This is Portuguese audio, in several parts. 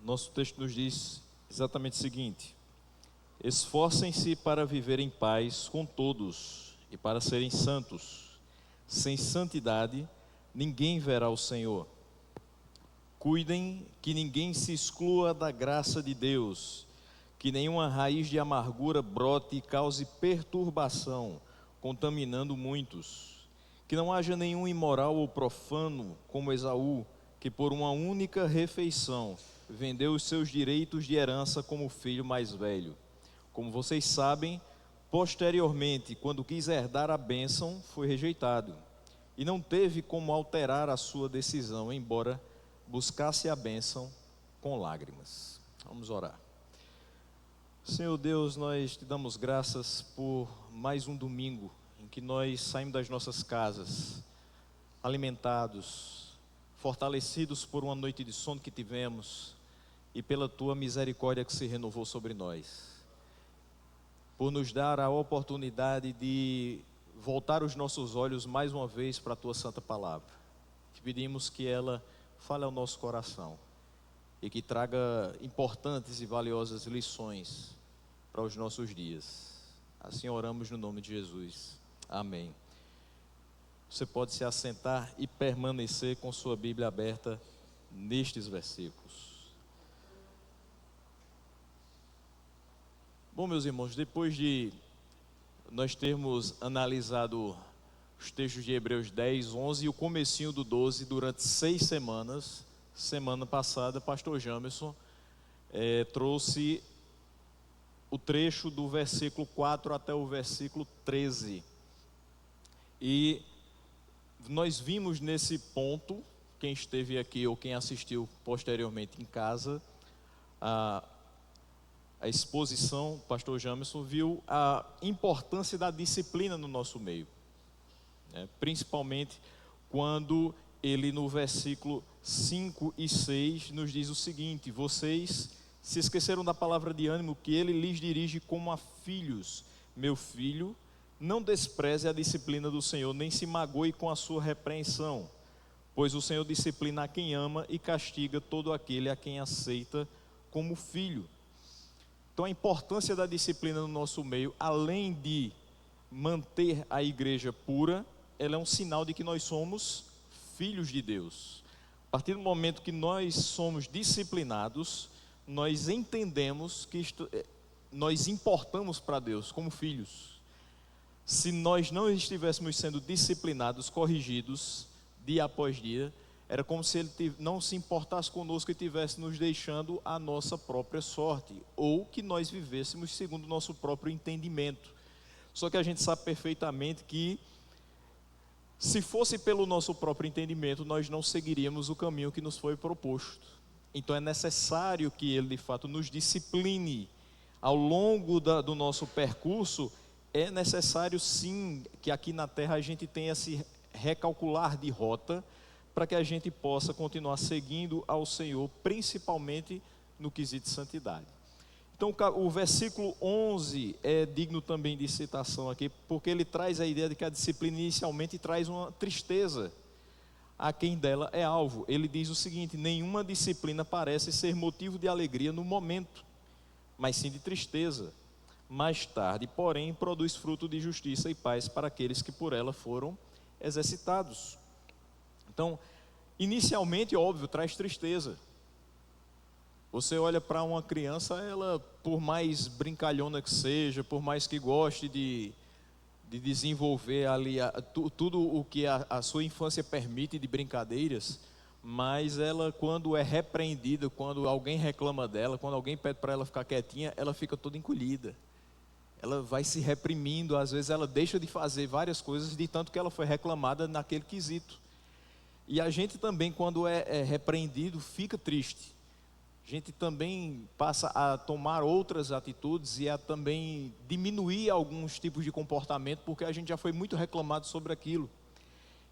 Nosso texto nos diz exatamente o seguinte: esforcem-se para viver em paz com todos e para serem santos. Sem santidade, ninguém verá o Senhor. Cuidem que ninguém se exclua da graça de Deus, que nenhuma raiz de amargura brote e cause perturbação, contaminando muitos. Que não haja nenhum imoral ou profano, como Esaú, que por uma única refeição vendeu os seus direitos de herança como filho mais velho. Como vocês sabem, posteriormente, quando quis herdar a bênção, foi rejeitado, e não teve como alterar a sua decisão, embora buscasse a bênção com lágrimas. Vamos orar. Senhor Deus, nós te damos graças por mais um domingo em que nós saímos das nossas casas alimentados, fortalecidos por uma noite de sono que tivemos e pela tua misericórdia que se renovou sobre nós, por nos dar a oportunidade de voltar os nossos olhos mais uma vez para a tua santa palavra. Te pedimos que ela fale ao nosso coração e que traga importantes e valiosas lições para os nossos dias. Assim oramos no nome de Jesus. Amém. Você pode se assentar e permanecer com sua Bíblia aberta nestes versículos. Bom, meus irmãos, depois de nós termos analisado os textos de Hebreus 10, 11 e o comecinho do 12 durante 6 semanas, semana passada, pastor Jamerson trouxe o trecho do versículo 4 até o versículo 13. E nós vimos nesse ponto, quem esteve aqui ou quem assistiu posteriormente em casa, a exposição, o pastor Jamerson viu a importância da disciplina no nosso meio, principalmente quando ele no versículo 5 e 6 nos diz o seguinte: vocês se esqueceram da palavra de ânimo que ele lhes dirige como a filhos. Meu filho, não despreze a disciplina do Senhor, nem se magoe com a sua repreensão, pois o Senhor disciplina a quem ama e castiga todo aquele a quem aceita como filho. Então a importância da disciplina no nosso meio, além de manter a igreja pura, ela é um sinal de que nós somos filhos de Deus. A partir do momento que nós somos disciplinados, nós entendemos que nós importamos para Deus como filhos. Se nós não estivéssemos sendo disciplinados, corrigidos, dia após dia, era como se ele não se importasse conosco e estivesse nos deixando a nossa própria sorte, ou que nós vivêssemos segundo o nosso próprio entendimento. Só que a gente sabe perfeitamente que, se fosse pelo nosso próprio entendimento, nós não seguiríamos o caminho que nos foi proposto. Então é necessário que ele de fato nos discipline. Ao longo do nosso percurso, é necessário sim que aqui na terra a gente tenha esse recalcular de rota, para que a gente possa continuar seguindo ao Senhor, principalmente no quesito de santidade. Então o versículo 11 é digno também de citação aqui, porque ele traz a ideia de que a disciplina inicialmente traz uma tristeza a quem dela é alvo. Ele diz o seguinte: nenhuma disciplina parece ser motivo de alegria no momento, mas sim de tristeza. Mais tarde, porém, produz fruto de justiça e paz para aqueles que por ela foram exercitados. Então, inicialmente, óbvio, traz tristeza. Você olha para uma criança, ela, por mais brincalhona que seja, por mais que goste de desenvolver ali tudo o que a sua infância permite de brincadeiras, mas ela, quando é repreendida, quando alguém reclama dela, quando alguém pede para ela ficar quietinha, ela fica toda encolhida. Ela vai se reprimindo, às vezes ela deixa de fazer várias coisas de tanto que ela foi reclamada naquele quesito. E a gente também, quando é repreendido, fica triste. A gente também passa a tomar outras atitudes e a também diminuir alguns tipos de comportamento, porque a gente já foi muito reclamado sobre aquilo.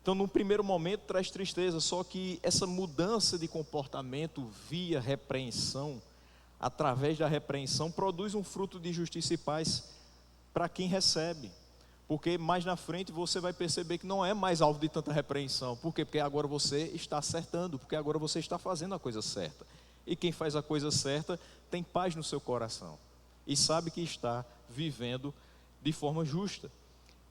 Então, num primeiro momento, traz tristeza, só que essa mudança de comportamento via repreensão, através da repreensão, produz um fruto de justiça e paz para quem recebe. Porque mais na frente você vai perceber que não é mais alvo de tanta repreensão. Por quê? Porque agora você está acertando, porque agora você está fazendo a coisa certa. E quem faz a coisa certa tem paz no seu coração e sabe que está vivendo de forma justa.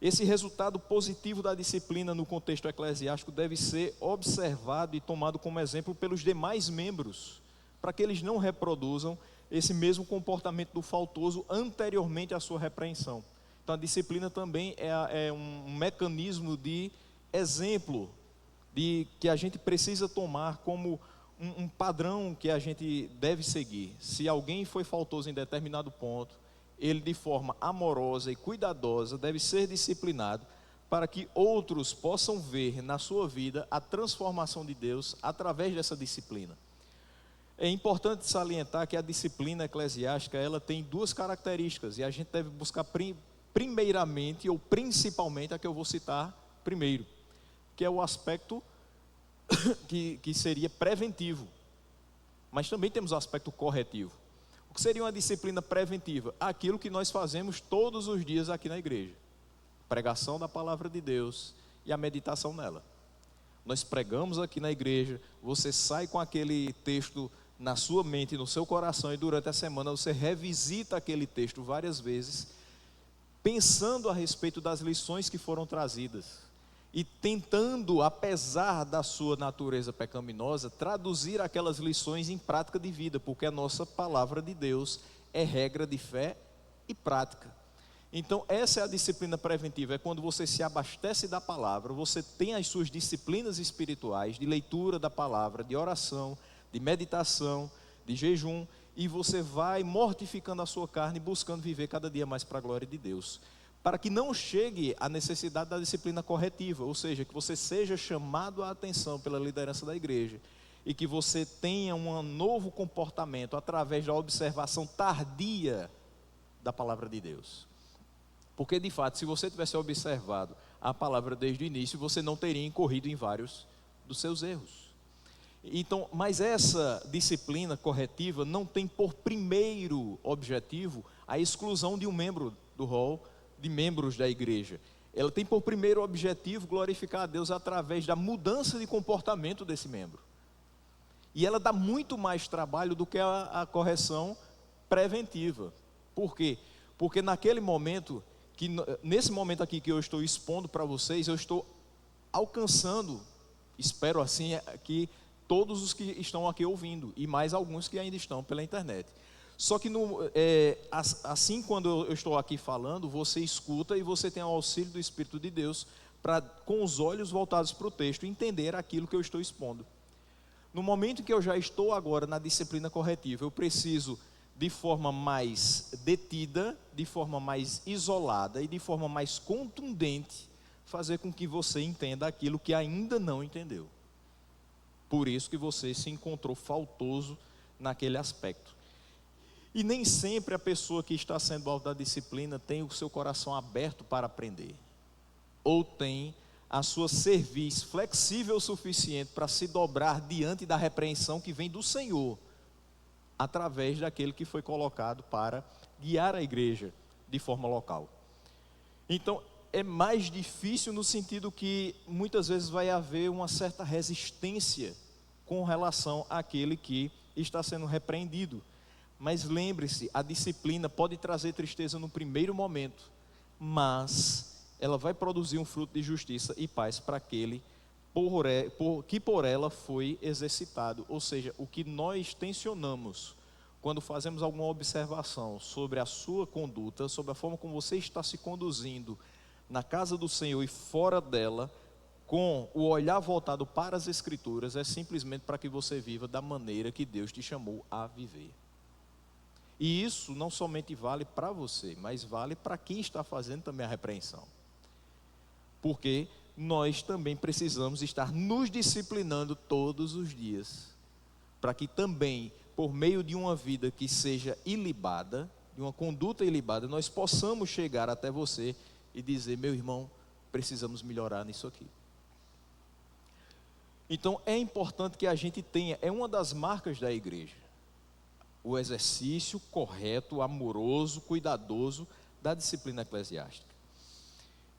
Esse resultado positivo da disciplina no contexto eclesiástico deve ser observado e tomado como exemplo pelos demais membros, para que eles não reproduzam esse mesmo comportamento do faltoso anteriormente à sua repreensão. Então a disciplina também é um mecanismo de exemplo, que a gente precisa tomar como um padrão que a gente deve seguir. Se alguém foi faltoso em determinado ponto, ele de forma amorosa e cuidadosa deve ser disciplinado para que outros possam ver na sua vida a transformação de Deus através dessa disciplina. É importante salientar que a disciplina eclesiástica, ela tem duas características, e a gente deve buscar primeiramente ou principalmente a que eu vou citar primeiro, que é o aspecto que seria preventivo, mas também temos o aspecto corretivo. O que seria uma disciplina preventiva? Aquilo que nós fazemos todos os dias aqui na igreja: pregação da palavra de Deus e a meditação nela. Nós pregamos aqui na igreja, você sai com aquele texto na sua mente, no seu coração, e durante a semana você revisita aquele texto várias vezes, pensando a respeito das lições que foram trazidas e tentando, apesar da sua natureza pecaminosa, traduzir aquelas lições em prática de vida, porque a nossa palavra de Deus é regra de fé e prática. Então essa é a disciplina preventiva, é quando você se abastece da palavra, você tem as suas disciplinas espirituais, de leitura da palavra, de oração, de meditação, de jejum, e você vai mortificando a sua carne, buscando viver cada dia mais para a glória de Deus, para que não chegue a necessidade da disciplina corretiva, ou seja, que você seja chamado a atenção pela liderança da igreja, e que você tenha um novo comportamento através da observação tardia da palavra de Deus. Porque de fato, se você tivesse observado a palavra desde o início, você não teria incorrido em vários dos seus erros. Então, mas essa disciplina corretiva não tem por primeiro objetivo a exclusão de um membro do rol de membros da igreja. Ela tem por primeiro objetivo glorificar a Deus através da mudança de comportamento desse membro. E ela dá muito mais trabalho do que a correção preventiva. Por quê? Porque naquele momento, nesse momento aqui que eu estou expondo para vocês, eu estou alcançando, espero assim, que todos os que estão aqui ouvindo, e mais alguns que ainda estão pela internet. Só que assim, quando eu estou aqui falando, você escuta e você tem o auxílio do Espírito de Deus para, com os olhos voltados para o texto, entender aquilo que eu estou expondo. No momento em que eu já estou agora na disciplina corretiva, eu preciso, de forma mais detida, de forma mais isolada e de forma mais contundente, fazer com que você entenda aquilo que ainda não entendeu. Por isso que você se encontrou faltoso naquele aspecto. E nem sempre a pessoa que está sendo alvo da disciplina tem o seu coração aberto para aprender, ou tem a sua cerviz flexível o suficiente para se dobrar diante da repreensão que vem do Senhor, através daquele que foi colocado para guiar a igreja de forma local. Então é mais difícil no sentido que muitas vezes vai haver uma certa resistência com relação àquele que está sendo repreendido. Mas lembre-se, a disciplina pode trazer tristeza no primeiro momento, mas ela vai produzir um fruto de justiça e paz para aquele que por ela foi exercitado. Ou seja, o que nós tensionamos quando fazemos alguma observação sobre a sua conduta, sobre a forma como você está se conduzindo na casa do Senhor e fora dela, com o olhar voltado para as Escrituras, é simplesmente para que você viva da maneira que Deus te chamou a viver. E isso não somente vale para você, mas vale para quem está fazendo também a repreensão. Porque nós também precisamos estar nos disciplinando todos os dias, para que também, por meio de uma vida que seja ilibada, de uma conduta ilibada, nós possamos chegar até você e dizer: meu irmão, precisamos melhorar nisso aqui. Então é importante que a gente tenha, é uma das marcas da igreja, o exercício correto, amoroso, cuidadoso da disciplina eclesiástica.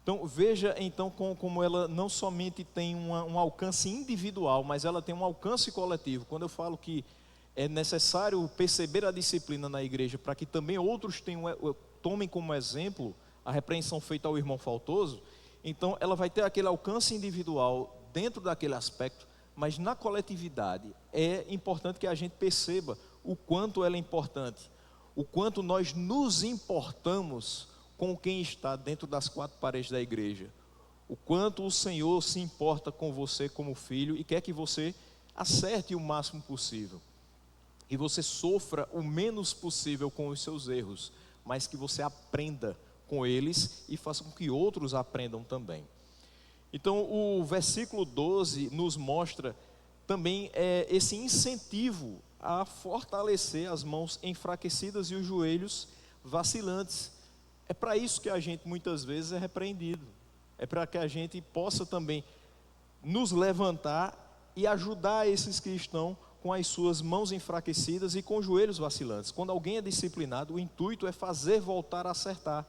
Então veja então como ela não somente tem um alcance individual, mas ela tem um alcance coletivo. Quando eu falo que é necessário perceber a disciplina na igreja para que também outros tomem como exemplo a repreensão feita ao irmão faltoso. Então ela vai ter aquele alcance individual dentro daquele aspecto, mas na coletividade é importante que a gente perceba o quanto ela é importante, o quanto nós nos importamos com quem está dentro das quatro paredes da igreja, o quanto o Senhor se importa com você como filho e quer que você acerte o máximo possível, e você sofra o menos possível com os seus erros, mas que você aprenda com eles e faça com que outros aprendam também. Então o versículo 12 nos mostra também esse incentivo a fortalecer as mãos enfraquecidas e os joelhos vacilantes. É para isso que a gente muitas vezes é repreendido, é para que a gente possa também nos levantar e ajudar esses que estão com as suas mãos enfraquecidas e com joelhos vacilantes. Quando alguém é disciplinado, o intuito é fazer voltar a acertar,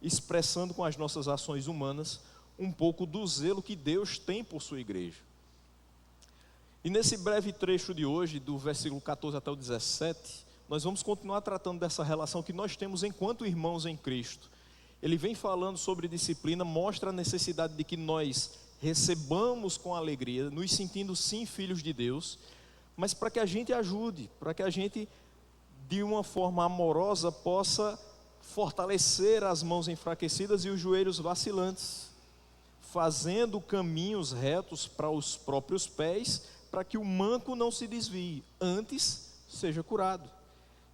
expressando com as nossas ações humanas um pouco do zelo que Deus tem por sua igreja. E nesse breve trecho de hoje, do versículo 14 até o 17, nós vamos continuar tratando dessa relação que nós temos enquanto irmãos em Cristo. Ele vem falando sobre disciplina, mostra a necessidade de que nós recebamos com alegria, nos sentindo sim filhos de Deus, mas para que a gente ajude, para que a gente de uma forma amorosa possa fortalecer as mãos enfraquecidas e os joelhos vacilantes, fazendo caminhos retos para os próprios pés, para que o manco não se desvie, antes seja curado.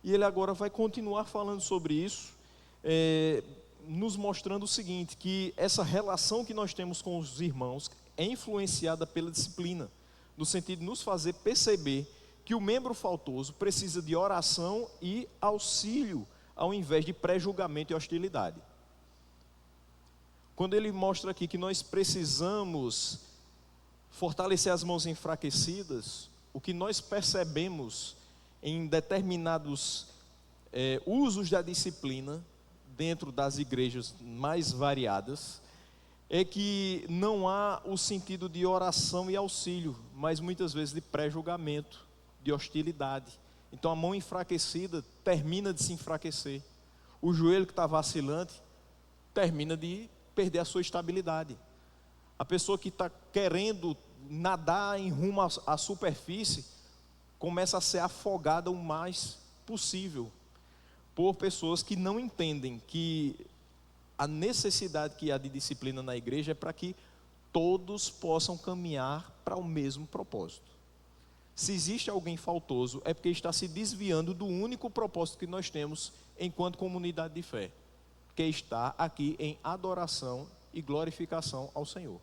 E ele agora vai continuar falando sobre isso, nos mostrando o seguinte, que essa relação que nós temos com os irmãos é influenciada pela disciplina, no sentido de nos fazer perceber que o membro faltoso precisa de oração e auxílio, ao invés de pré-julgamento e hostilidade. Quando ele mostra aqui que nós precisamos fortalecer as mãos enfraquecidas, o que nós percebemos em determinados usos da disciplina, dentro das igrejas mais variadas, é que não há o sentido de oração e auxílio, mas muitas vezes de pré-julgamento, de hostilidade. Então a mão enfraquecida termina de se enfraquecer, o joelho que está vacilante termina de perder a sua estabilidade. A pessoa que está querendo nadar em rumo à superfície começa a ser afogada o mais possível por pessoas que não entendem que a necessidade que há de disciplina na igreja é para que todos possam caminhar para o mesmo propósito. Se existe alguém faltoso, é porque está se desviando do único propósito que nós temos enquanto comunidade de fé, que é estar aqui em adoração e glorificação ao Senhor.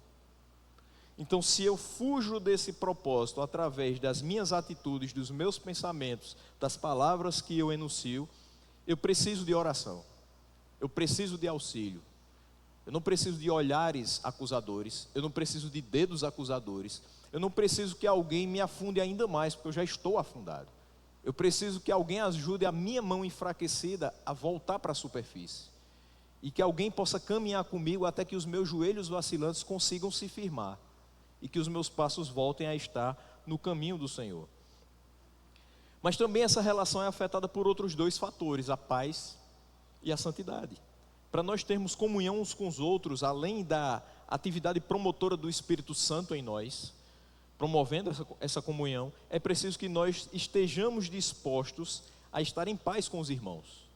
Então, se eu fujo desse propósito através das minhas atitudes, dos meus pensamentos, das palavras que eu enuncio, eu preciso de oração, eu preciso de auxílio, eu não preciso de olhares acusadores, eu não preciso de dedos acusadores, eu não preciso que alguém me afunde ainda mais, porque eu já estou afundado. Eu preciso que alguém ajude a minha mão enfraquecida a voltar para a superfície, e que alguém possa caminhar comigo até que os meus joelhos vacilantes consigam se firmar, e que os meus passos voltem a estar no caminho do Senhor. Mas também essa relação é afetada por outros dois fatores, a paz e a santidade. Para nós termos comunhão uns com os outros, além da atividade promotora do Espírito Santo em nós, promovendo essa comunhão, é preciso que nós estejamos dispostos a estar em paz com os irmãos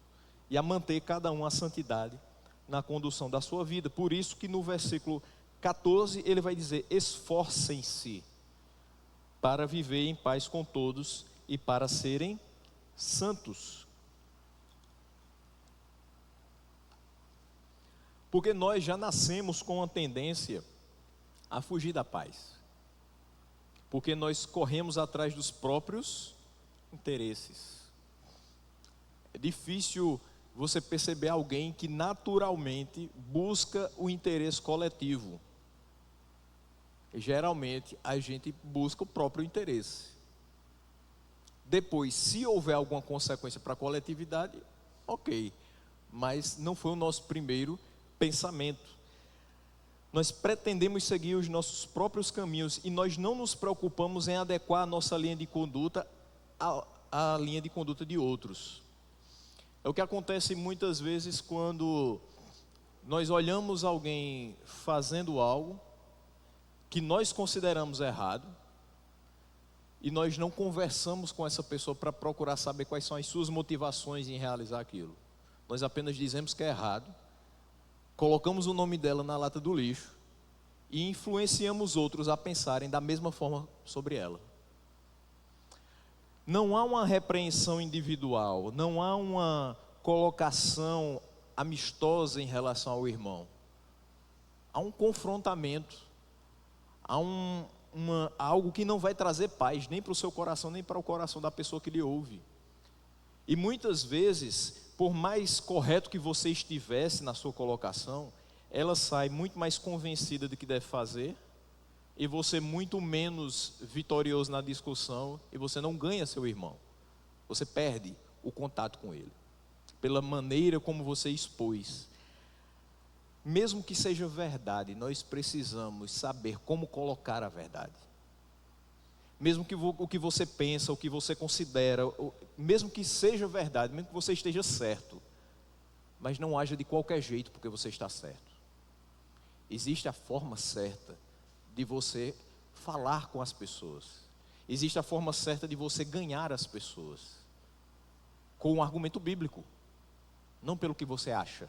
e a manter cada um a santidade na condução da sua vida. Por isso que no versículo 14 ele vai dizer: esforcem-se para viver em paz com todos e para serem santos. Porque nós já nascemos com a tendência a fugir da paz, porque nós corremos atrás dos próprios interesses. É difícil você perceber alguém que naturalmente busca o interesse coletivo. E geralmente a gente busca o próprio interesse. Depois, se houver alguma consequência para a coletividade, ok, mas não foi o nosso primeiro pensamento. Nós pretendemos seguir os nossos próprios caminhos e nós não nos preocupamos em adequar a nossa linha de conduta a linha de conduta de outros. É o que acontece muitas vezes quando nós olhamos alguém fazendo algo que nós consideramos errado e nós não conversamos com essa pessoa para procurar saber quais são as suas motivações em realizar aquilo. Nós apenas dizemos que é errado, colocamos o nome dela na lata do lixo e influenciamos outros a pensarem da mesma forma sobre ela. Não há uma repreensão individual, não há uma colocação amistosa em relação ao irmão. Há um confrontamento, há algo que não vai trazer paz, nem para o seu coração, nem para o coração da pessoa que lhe ouve. E muitas vezes, por mais correto que você estivesse na sua colocação, ela sai muito mais convencida do que deve fazer, e você muito menos vitorioso na discussão, e você não ganha seu irmão. Você perde o contato com ele, pela maneira como você expôs. Mesmo que seja verdade, nós precisamos saber como colocar a verdade. Mesmo que o que você pensa, o que você considera, mesmo que seja verdade, mesmo que você esteja certo, mas não haja de qualquer jeito porque você está certo. Existe a forma certa de você falar com as pessoas. Existe a forma certa de você ganhar as pessoas, com um argumento bíblico, não pelo que você acha,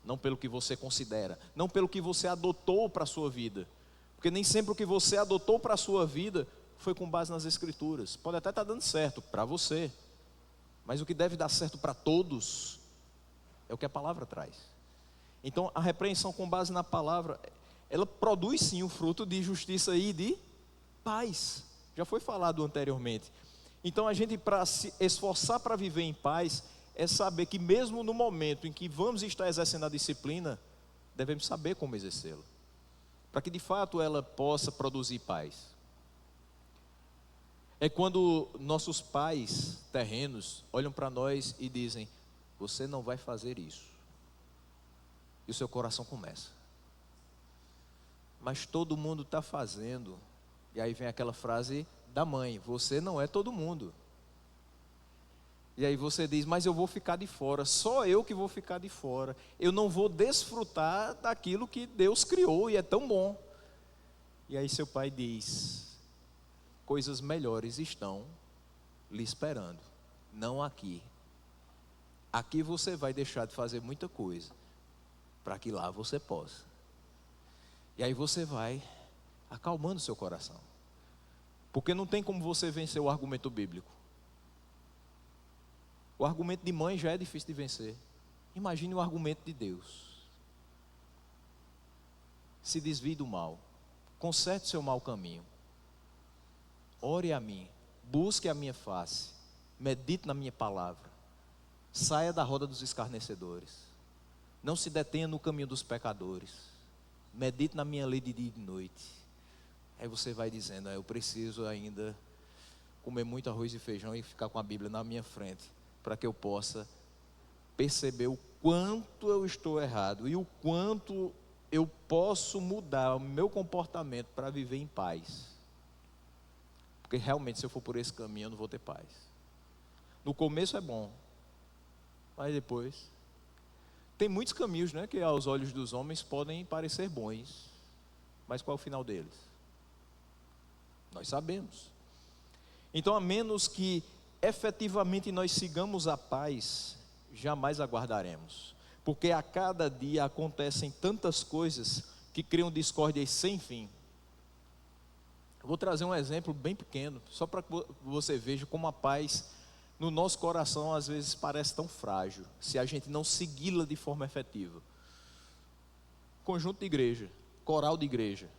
não pelo que você considera, não pelo que você adotou para a sua vida, porque nem sempre o que você adotou para a sua vida foi com base nas Escrituras. Pode até estar dando certo para você, mas o que deve dar certo para todos é o que a palavra traz. Então a repreensão com base na palavra, ela produz sim o fruto de justiça e de paz. Já foi falado anteriormente. Então a gente, para se esforçar para viver em paz, é saber que mesmo no momento em que vamos estar exercendo a disciplina, devemos saber como exercê-la, para que de fato ela possa produzir paz. É quando nossos pais terrenos olham para nós e dizem: você não vai fazer isso, e o seu coração começa. Mas todo mundo está fazendo. E aí vem aquela frase da mãe: você não é todo mundo. E aí você diz: mas eu vou ficar de fora, só eu que vou ficar de fora, eu não vou desfrutar daquilo que Deus criou e é tão bom. E aí seu pai diz: coisas melhores estão lhe esperando, não aqui. Aqui você vai deixar de fazer muita coisa, para que lá você possa. E aí você vai acalmando seu coração, porque não tem como você vencer o argumento bíblico. O argumento de mãe já é difícil de vencer, imagine o argumento de Deus. Se desvie do mal, conserte seu mau caminho, ore a mim, busque a minha face, medite na minha palavra, saia da roda dos escarnecedores, não se detenha no caminho dos pecadores, medite na minha lei de dia e de noite. Aí você vai dizendo: eu preciso ainda comer muito arroz e feijão e ficar com a Bíblia na minha frente, para que eu possa perceber o quanto eu estou errado e o quanto eu posso mudar o meu comportamento para viver em paz. Porque realmente, se eu for por esse caminho, eu não vou ter paz. No começo é bom, mas depois tem muitos caminhos, né, que aos olhos dos homens podem parecer bons, mas qual é o final deles? Nós sabemos. Então, a menos que efetivamente nós sigamos a paz, jamais aguardaremos, porque a cada dia acontecem tantas coisas que criam discórdias sem fim. Eu vou trazer um exemplo bem pequeno, só para que você veja como a paz no nosso coração às vezes parece tão frágil, se a gente não segui-la de forma efetiva. Conjunto de igreja, coral de igreja,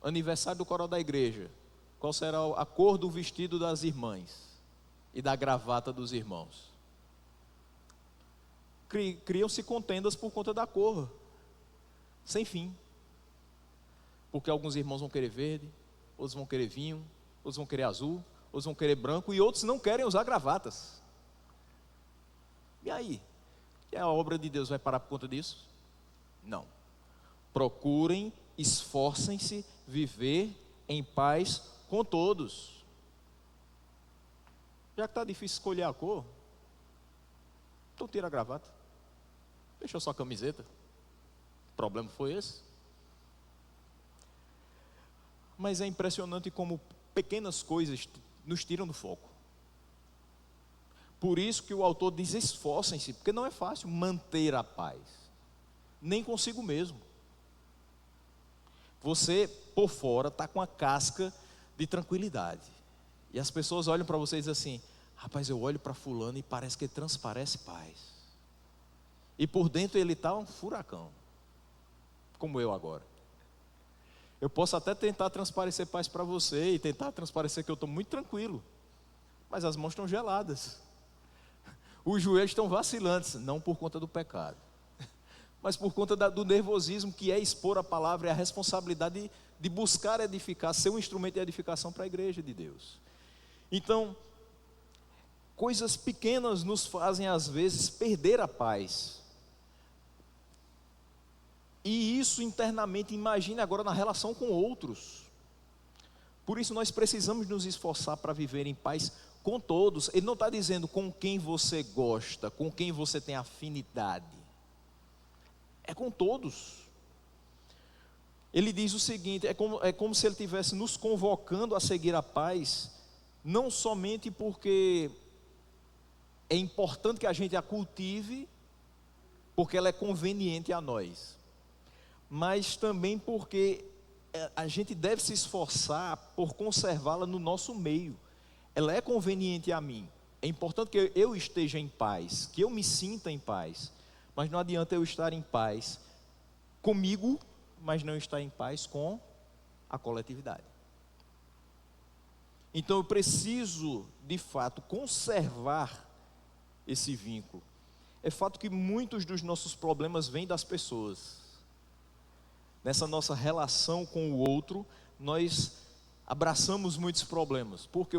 aniversário do coral da igreja, qual será a cor do vestido das irmãs e da gravata dos irmãos? Criam-se contendas por conta da cor, sem fim, porque alguns irmãos vão querer verde, outros vão querer vinho, outros vão querer azul, outros vão querer branco e outros não querem usar gravatas. E aí? E a obra de Deus vai parar por conta disso? Não. Procurem, esforcem-se viver em paz com todos. Já que está difícil escolher a cor, então tira a gravata. Deixa só a camiseta. O problema foi esse. Mas é impressionante como pequenas coisas nos tiram do foco. Por isso que o autor diz: esforcem-se, porque não é fácil manter a paz, nem consigo mesmo. Você, por fora, está com a casca de tranquilidade, e as pessoas olham para você e dizem assim: rapaz, eu olho para fulano e parece que ele transparece paz, e por dentro ele está um furacão, como eu agora. Eu posso até tentar transparecer paz para você, e tentar transparecer que eu estou muito tranquilo, mas as mãos estão geladas, os joelhos estão vacilantes, não por conta do pecado, mas por conta do nervosismo, que é expor a palavra, e a responsabilidade de buscar edificar, ser um instrumento de edificação para a igreja de Deus. Então, coisas pequenas nos fazem às vezes perder a paz, e isso internamente, imagine agora na relação com outros. Por isso nós precisamos nos esforçar para viver em paz com todos. Ele não está dizendo com quem você gosta, com quem você tem afinidade, é com todos. Ele diz o seguinte: é como se ele estivesse nos convocando a seguir a paz, não somente porque é importante que a gente a cultive, porque ela é conveniente a nós, mas também porque a gente deve se esforçar por conservá-la no nosso meio. Ela é conveniente a mim, é importante que eu esteja em paz, que eu me sinta em paz, mas não adianta eu estar em paz comigo, mas não estar em paz com a coletividade. Então eu preciso, de fato, conservar esse vínculo. É fato que muitos dos nossos problemas vêm das pessoas. Nessa nossa relação com o outro, nós abraçamos muitos problemas, porque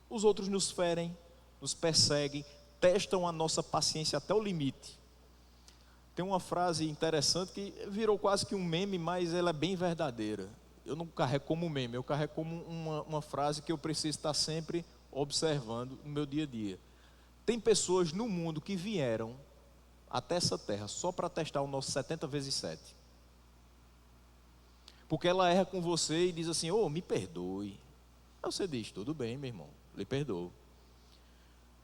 os outros nos ferem, nos perseguem, testam a nossa paciência até o limite. Tem uma frase interessante que virou quase que um meme, mas ela é bem verdadeira. Eu não carrego como meme, eu carrego como uma frase que eu preciso estar sempre observando no meu dia a dia. Tem pessoas no mundo que vieram até essa terra só para testar o nosso 70 vezes 7. Porque ela erra com você e diz assim: oh, me perdoe. Aí você diz: tudo bem, meu irmão, lhe perdoo.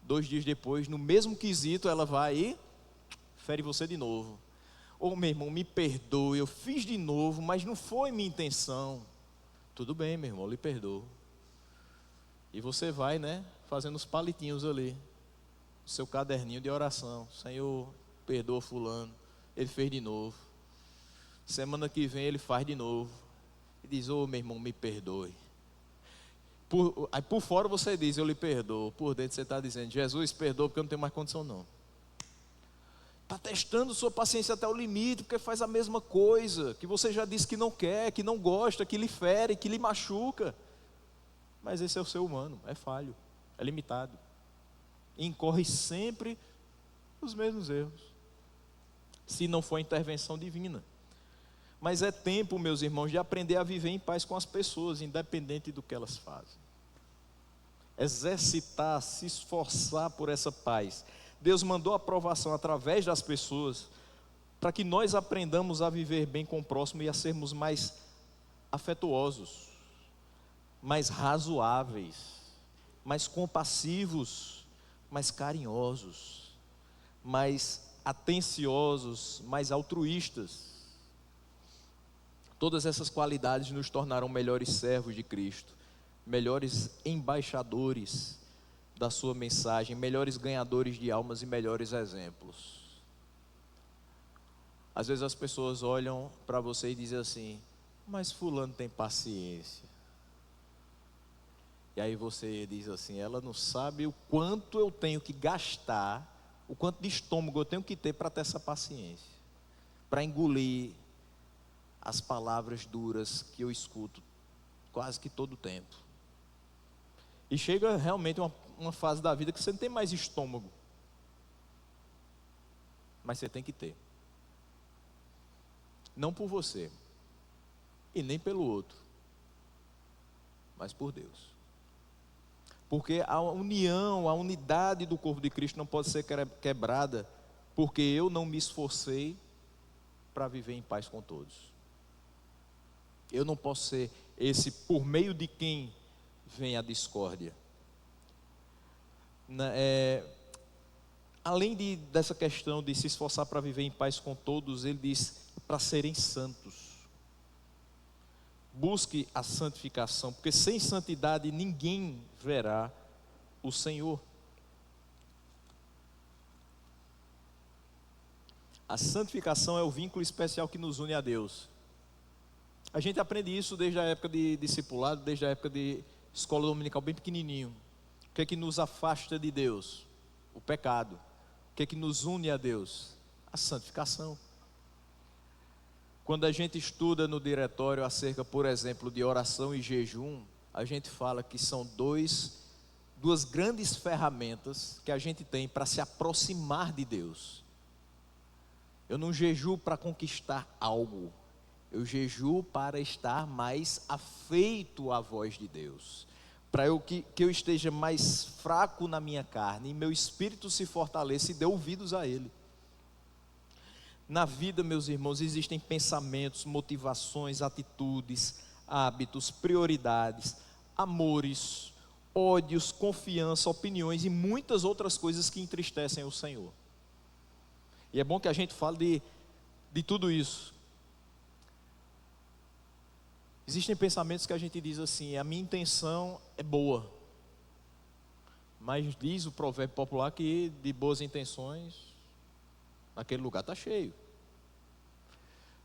2 dias depois, no mesmo quesito, ela vai e fere você de novo. Ô meu irmão, me perdoe, eu fiz de novo, mas não foi minha intenção. Tudo bem, meu irmão, lhe perdoo. E você vai, né, fazendo os palitinhos ali, o seu caderninho de oração: Senhor, perdoa fulano, ele fez de novo. Semana que vem ele faz de novo. E diz: ô meu irmão, me perdoe. Aí por fora você diz: eu lhe perdoo. Por dentro você está dizendo: Jesus, perdoa, porque eu não tenho mais condição não. Está testando sua paciência até o limite, porque faz a mesma coisa, que você já disse que não quer, que não gosta, que lhe fere, que lhe machuca. Mas esse é o ser humano, é falho, é limitado, e incorre sempre os mesmos erros, se não for intervenção divina. Mas é tempo, meus irmãos, de aprender a viver em paz com as pessoas, independente do que elas fazem. Exercitar, se esforçar por essa paz. Deus mandou a aprovação através das pessoas, para que nós aprendamos a viver bem com o próximo e a sermos mais afetuosos, mais razoáveis, mais compassivos, mais carinhosos, mais atenciosos, mais altruístas. Todas essas qualidades nos tornarão melhores servos de Cristo, melhores embaixadores da sua mensagem, melhores ganhadores de almas e melhores exemplos. Às vezes as pessoas olham para você e dizem assim: mas fulano tem paciência. E aí você diz assim: ela não sabe o quanto eu tenho que gastar, o quanto de estômago eu tenho que ter para ter essa paciência, para engolir as palavras duras que eu escuto quase que todo o tempo. E chega realmente uma fase da vida que você não tem mais estômago, mas você tem que ter. Não por você e nem pelo outro, mas por Deus. Porque a união, a unidade do corpo de Cristo não pode ser quebrada, porque eu não me esforcei para viver em paz com todos. Eu não posso ser esse por meio de quem vem a discórdia. Além dessa questão de se esforçar para viver em paz com todos, ele diz para serem santos. Busque a santificação, porque sem santidade ninguém verá o Senhor. A santificação é o vínculo especial que nos une a Deus. A gente aprende isso desde a época de discipulado, desde a época de escola dominical, bem pequenininho. O que é que nos afasta de Deus? O pecado. O que é que nos une a Deus? A santificação. Quando a gente estuda no diretório acerca, por exemplo, de oração e jejum, a gente fala que são duas grandes ferramentas que a gente tem para se aproximar de Deus. Eu não jejuo para conquistar algo, eu jejuo para estar mais afeito à voz de Deus, para que eu esteja mais fraco na minha carne e meu espírito se fortaleça e dê ouvidos a Ele. Na vida, meus irmãos, existem pensamentos, motivações, atitudes, hábitos, prioridades, amores, ódios, confiança, opiniões e muitas outras coisas que entristecem o Senhor. E é bom que a gente fale de tudo isso. Existem pensamentos que a gente diz assim: a minha intenção é boa, mas diz o provérbio popular que de boas intenções aquele lugar está cheio.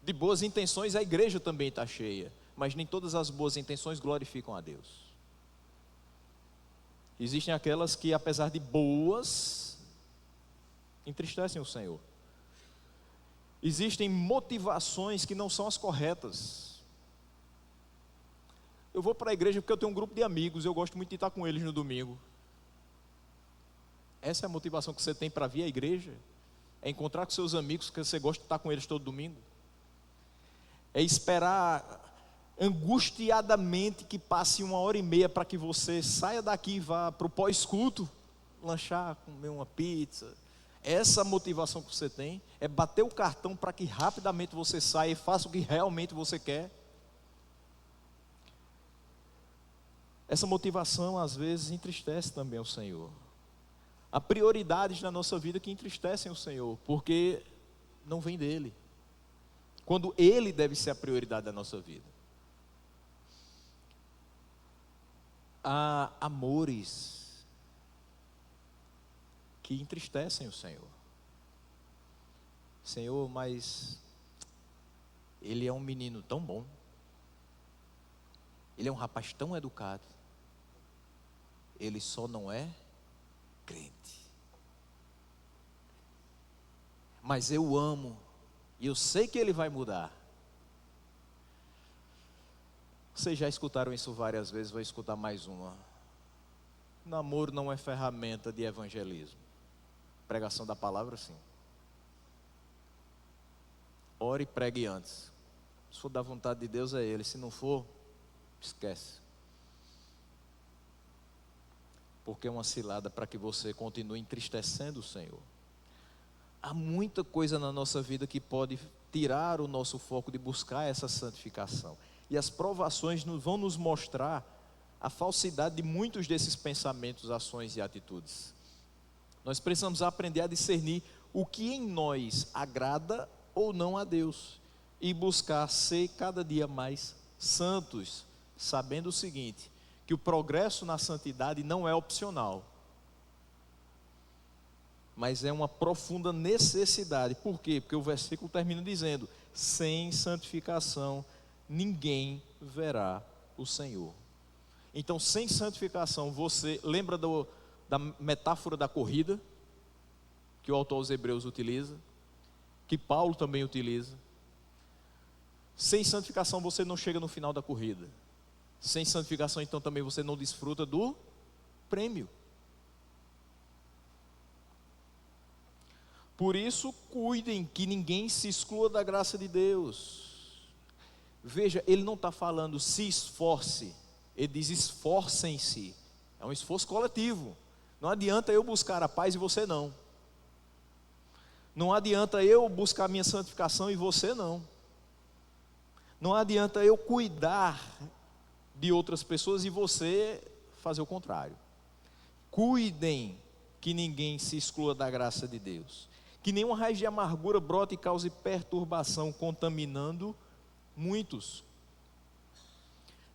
De boas intenções a igreja também está cheia, mas nem todas as boas intenções glorificam a Deus. Existem aquelas que, apesar de boas, entristecem o Senhor. Existem motivações que não são as corretas. Eu vou para a igreja porque eu tenho um grupo de amigos, eu gosto muito de estar com eles no domingo. Essa é a motivação que você tem para vir à igreja? É encontrar com seus amigos, que você gosta de estar com eles todo domingo? É esperar angustiadamente que passe 1h30 para que você saia daqui e vá para o pós-culto, lanchar, comer uma pizza? Essa motivação que você tem é bater o cartão para que rapidamente você saia e faça o que realmente você quer? Essa motivação às vezes entristece também o Senhor. Há prioridades na nossa vida que entristecem o Senhor, porque não vem dEle, quando Ele deve ser a prioridade da nossa vida. Há amores que entristecem o Senhor. Senhor, mas ele é um menino tão bom, ele é um rapaz tão educado, ele só não é crente. Mas eu amo, e eu sei que ele vai mudar. Vocês já escutaram isso várias vezes, vou escutar mais uma. Namoro não é ferramenta de evangelismo. Pregação da palavra, sim. Ore e pregue antes. Se for da vontade de Deus, é Ele. Se não for, esquece. Porque é uma cilada para que você continue entristecendo o Senhor. Há muita coisa na nossa vida que pode tirar o nosso foco de buscar essa santificação. E as provações vão nos mostrar a falsidade de muitos desses pensamentos, ações e atitudes. Nós precisamos aprender a discernir o que em nós agrada ou não a Deus e buscar ser cada dia mais santos, sabendo o seguinte, que o progresso na santidade não é opcional, mas é uma profunda necessidade. Por quê? Porque o versículo termina dizendo: sem santificação ninguém verá o Senhor. Então, sem santificação, você lembra da metáfora da corrida, que o autor aos Hebreus utiliza, que Paulo também utiliza. Sem santificação você não chega no final da corrida. Sem santificação, então, também você não desfruta do prêmio. Por isso, cuidem que ninguém se exclua da graça de Deus. Veja, ele não está falando se esforce, ele diz esforcem-se É um esforço coletivo. Não adianta eu buscar a paz e você não. Não adianta eu buscar a minha santificação e você não. Não adianta eu cuidar de outras pessoas e você fazer o contrário. Cuidem que ninguém se exclua da graça de Deus. Que nenhuma raiz de amargura brote e cause perturbação, contaminando muitos.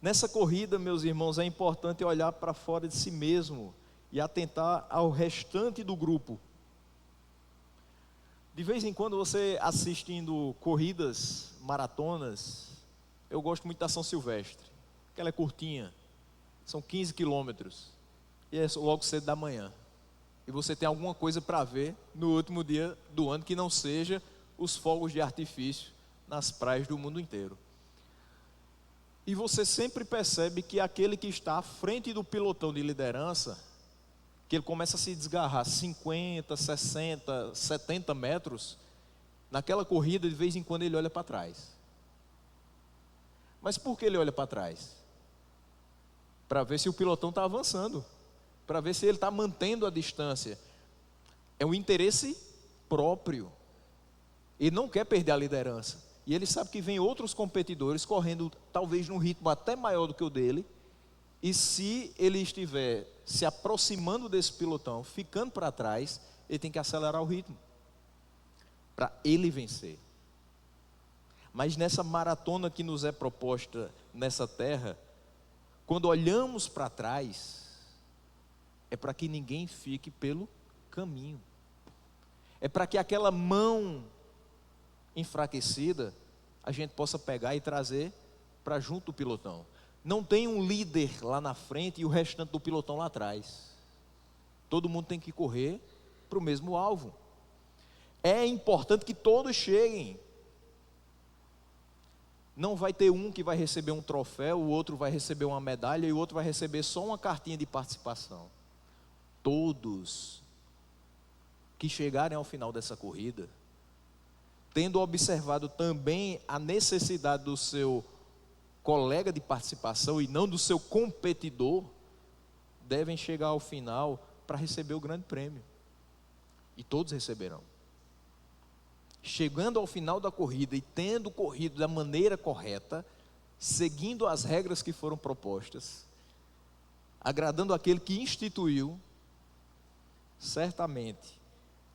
Nessa corrida, meus irmãos, é importante olhar para fora de si mesmo e atentar ao restante do grupo. De vez em quando você assistindo corridas, maratonas, eu gosto muito da São Silvestre, que ela é curtinha, são 15 quilômetros, e é logo cedo da manhã. E você tem alguma coisa para ver no último dia do ano que não seja os fogos de artifício nas praias do mundo inteiro. E você sempre percebe que aquele que está à frente do pilotão de liderança, que ele começa a se desgarrar 50, 60, 70 metros, naquela corrida de vez em quando ele olha para trás. Mas por que ele olha para trás? Para ver se o pilotão está avançando, para ver se ele está mantendo a distância. É um interesse próprio. Ele não quer perder a liderança. E ele sabe que vem outros competidores correndo talvez num ritmo até maior do que o dele. E se ele estiver se aproximando desse pilotão, ficando para trás, ele tem que acelerar o ritmo para ele vencer. Mas nessa maratona que nos é proposta nessa terra, quando olhamos para trás, é para que ninguém fique pelo caminho. É para que aquela mão enfraquecida a gente possa pegar e trazer para junto do pilotão. Não tem um líder lá na frente e o restante do pilotão lá atrás. Todo mundo tem que correr para o mesmo alvo. É importante que todos cheguem. Não vai ter um que vai receber um troféu, o outro vai receber uma medalha e o outro vai receber só uma cartinha de participação. Todos que chegarem ao final dessa corrida, tendo observado também a necessidade do seu colega de participação e não do seu competidor, devem chegar ao final para receber o grande prêmio. E todos receberão. Chegando ao final da corrida e tendo corrido da maneira correta, seguindo as regras que foram propostas, agradando aquele que instituiu, certamente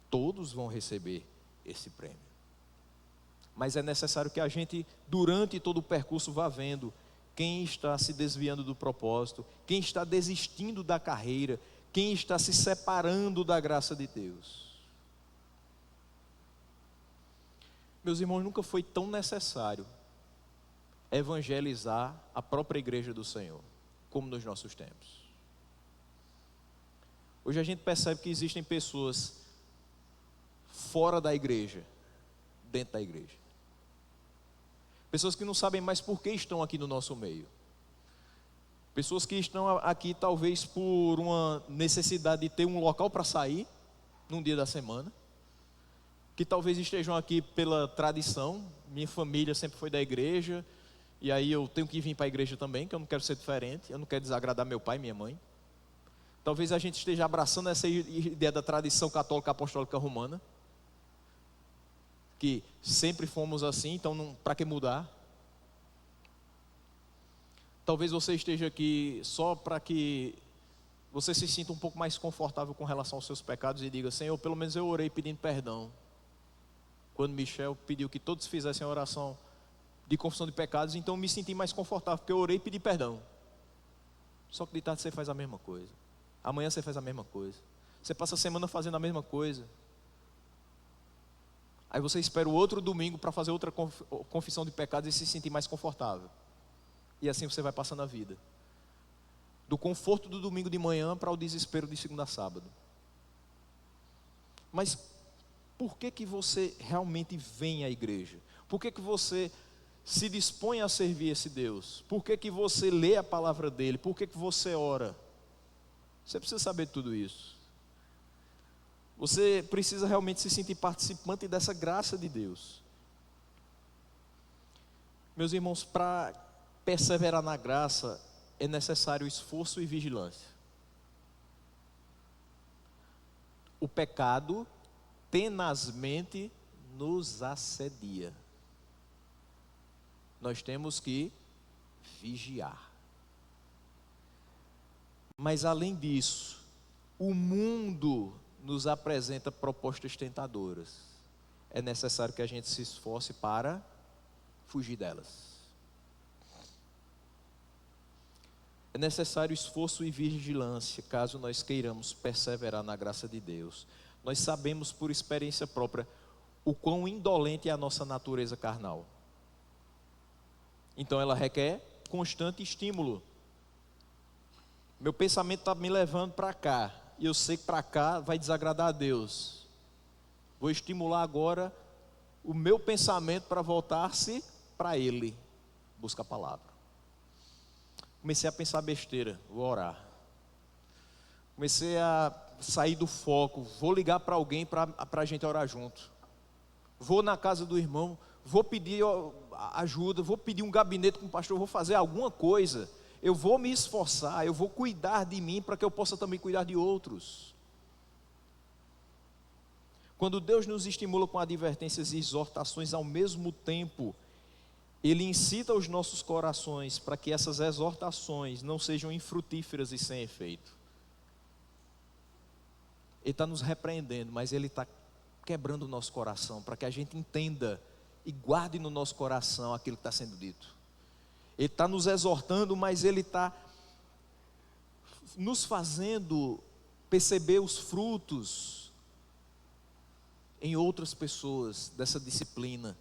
todos vão receber esse prêmio. Mas é necessário que a gente, durante todo o percurso, vá vendo quem está se desviando do propósito, quem está desistindo da carreira, quem está se separando da graça de Deus. Meus irmãos, nunca foi tão necessário evangelizar a própria igreja do Senhor, como nos nossos tempos. Hoje a gente percebe que existem pessoas fora da igreja, dentro da igreja. Pessoas que não sabem mais por que estão aqui no nosso meio. Pessoas que estão aqui talvez por uma necessidade de ter um local para sair, num dia da semana. Que talvez estejam aqui pela tradição. Minha família sempre foi da igreja, e aí eu tenho que vir para a igreja também, que eu não quero ser diferente, eu não quero desagradar meu pai e minha mãe. Talvez a gente esteja abraçando essa ideia da tradição católica apostólica romana, que sempre fomos assim, então para que mudar? Talvez você esteja aqui só para que você se sinta um pouco mais confortável com relação aos seus pecados e diga: Senhor, pelo menos eu orei pedindo perdão. Quando Michel pediu que todos fizessem a oração de confissão de pecados, então eu me senti mais confortável, porque eu orei e pedi perdão. Só que de tarde você faz a mesma coisa, amanhã você faz a mesma coisa, você passa a semana fazendo a mesma coisa. Aí você espera o outro domingo para fazer outra confissão de pecados e se sentir mais confortável. E assim você vai passando a vida. Do conforto do domingo de manhã para o desespero de segunda a sábado. Mas por que você realmente vem à igreja? Por que você se dispõe a servir esse Deus? Por que você lê a palavra dele? Por que você ora? Você precisa saber tudo isso. Você precisa realmente se sentir participante dessa graça de Deus. Meus irmãos, para perseverar na graça é necessário esforço e vigilância. o pecado tenazmente nos assedia. Nós temos que vigiar. Mas além disso, o mundo nos apresenta propostas tentadoras. É necessário que a gente se esforce para fugir delas. É necessário esforço e vigilância, caso nós queiramos perseverar na graça de Deus. Nós sabemos por experiência própria o quão indolente é a nossa natureza carnal. Então ela requer constante estímulo. Meu pensamento está me levando para cá, e eu sei que para cá vai desagradar a Deus. Vou estimular agora o meu pensamento para voltar-se para Ele. Busca a palavra. Comecei a pensar besteira, vou orar. Comecei a sair do foco, vou ligar para alguém para a gente orar junto. Vou na casa do irmão, vou pedir ajuda, vou pedir um gabinete com o pastor, vou fazer alguma coisa. Eu vou me esforçar, eu vou cuidar de mim para que eu possa também cuidar de outros. Quando Deus nos estimula com advertências e exortações ao mesmo tempo, Ele incita os nossos corações para que essas exortações não sejam infrutíferas e sem efeito. Ele está nos repreendendo, mas Ele está quebrando o nosso coração, para que a gente entenda e guarde no nosso coração aquilo que está sendo dito. Ele está nos exortando, mas Ele está nos fazendo perceber os frutos em outras pessoas dessa disciplina,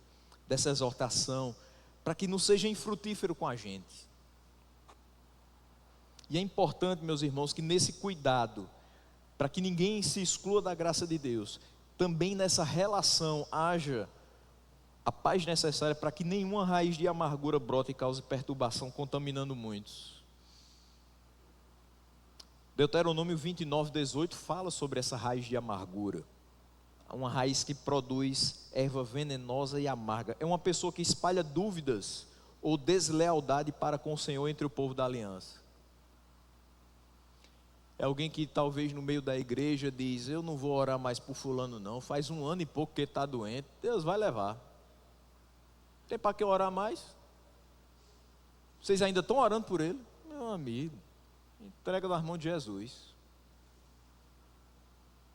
dessa exortação, para que não seja infrutífero com a gente. E é importante, meus irmãos, que nesse cuidado, para que ninguém se exclua da graça de Deus, também nessa relação haja a paz necessária para que nenhuma raiz de amargura brote e cause perturbação, contaminando muitos. Deuteronômio 29:18 fala sobre essa raiz de amargura. Uma raiz que produz erva venenosa e amarga. É uma pessoa que espalha dúvidas ou deslealdade para com o Senhor entre o povo da aliança. É alguém que talvez no meio da igreja diz: eu não vou orar mais por fulano não, faz 1 ano e pouco que ele está doente, Deus vai levar. Tem para que orar mais? Vocês ainda estão orando por ele? Meu amigo, entrega nas mãos de Jesus.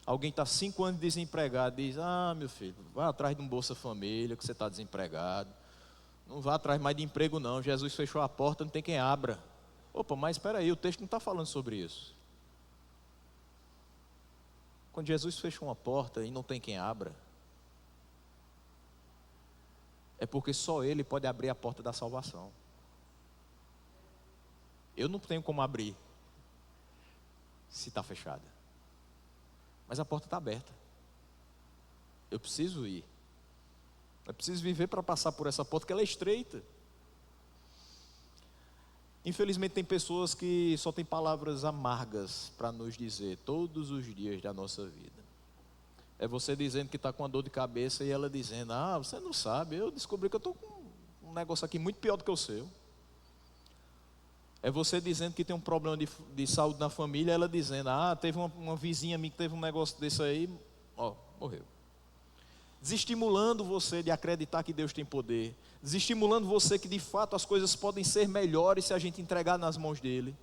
Alguém está 5 anos desempregado, diz: ah, meu filho, vá atrás de um Bolsa Família, que você está desempregado. Não vá atrás mais de emprego não, Jesus fechou a porta, não tem quem abra. Opa, mas espera aí, o texto não está falando sobre isso. Quando Jesus fecha uma porta e não tem quem abra, é porque só Ele pode abrir a porta da salvação. Eu não tenho como abrir, se está fechada. Mas a porta está aberta. Eu preciso ir. Eu preciso viver para passar por essa porta, porque ela é estreita. Infelizmente tem pessoas que só têm palavras amargas para nos dizer todos os dias da nossa vida. É você dizendo que está com uma dor de cabeça e ela dizendo: ah, você não sabe, eu descobri que eu estou com um negócio aqui muito pior do que o seu. É você dizendo que tem um problema de saúde na família, ela dizendo: ah, teve uma vizinha minha que teve um negócio desse aí, ó, morreu. Desestimulando você de acreditar que Deus tem poder, desestimulando você que de fato as coisas podem ser melhores se a gente entregar nas mãos dele,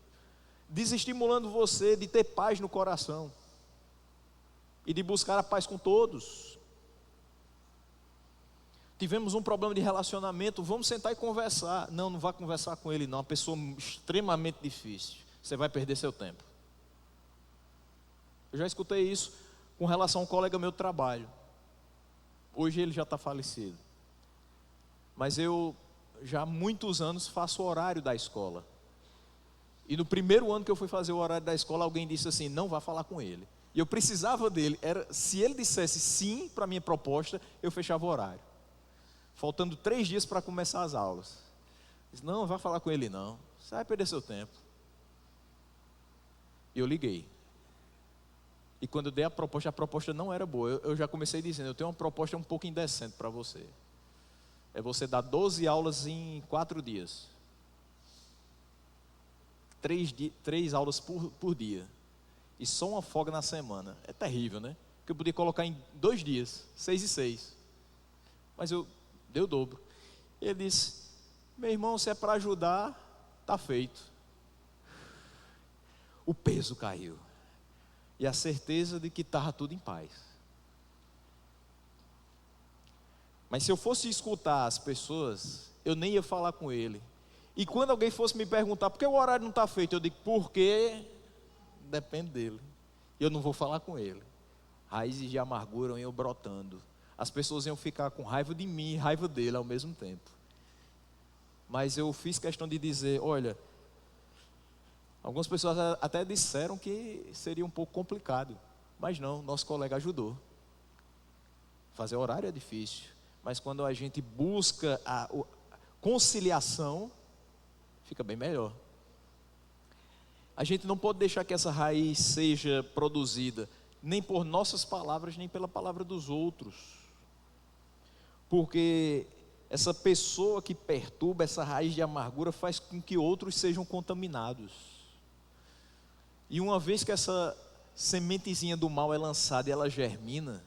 desestimulando você de ter paz no coração e de buscar a paz com todos. Tivemos um problema de relacionamento, vamos sentar e conversar. Não, não vá conversar com ele não, uma pessoa extremamente difícil, você vai perder seu tempo. Eu já escutei isso com relação a um colega meu de trabalho. Hoje ele já está falecido, mas eu já há muitos anos faço o horário da escola. E no primeiro ano que eu fui fazer o horário da escola, alguém disse assim: não vá falar com ele. E eu precisava dele, se ele dissesse sim para a minha proposta, eu fechava o horário. Faltando 3 dias para começar as aulas. Disse: não, vá falar com ele não, você vai perder seu tempo. E eu liguei. E quando eu dei a proposta não era boa. Eu já comecei dizendo: eu tenho uma proposta um pouco indecente para você. É você dar 12 aulas em 4 dias. 3 aulas por dia. E só uma folga na semana. É terrível, né? que eu podia colocar em 2 dias, 6 e 6. Mas eu dei o dobro. Ele disse: meu irmão, se é para ajudar, está feito. O peso caiu. E a certeza de que estava tudo em paz. Mas se eu fosse escutar as pessoas, eu nem ia falar com ele. E quando alguém fosse me perguntar, por que o horário não está feito? Eu digo, porque depende dele. Eu não vou falar com ele. Raízes de amargura iam brotando. As pessoas iam ficar com raiva de mim e raiva dele ao mesmo tempo. Mas eu fiz questão de dizer, olha, algumas pessoas até disseram que seria um pouco complicado. Mas não, nosso colega ajudou. Fazer horário é difícil. Mas quando a gente busca a conciliação, fica bem melhor. A gente não pode deixar que essa raiz seja produzida nem por nossas palavras, nem pela palavra dos outros. Porque essa pessoa que perturba, essa raiz de amargura, faz com que outros sejam contaminados. E uma vez que essa sementezinha do mal é lançada e ela germina,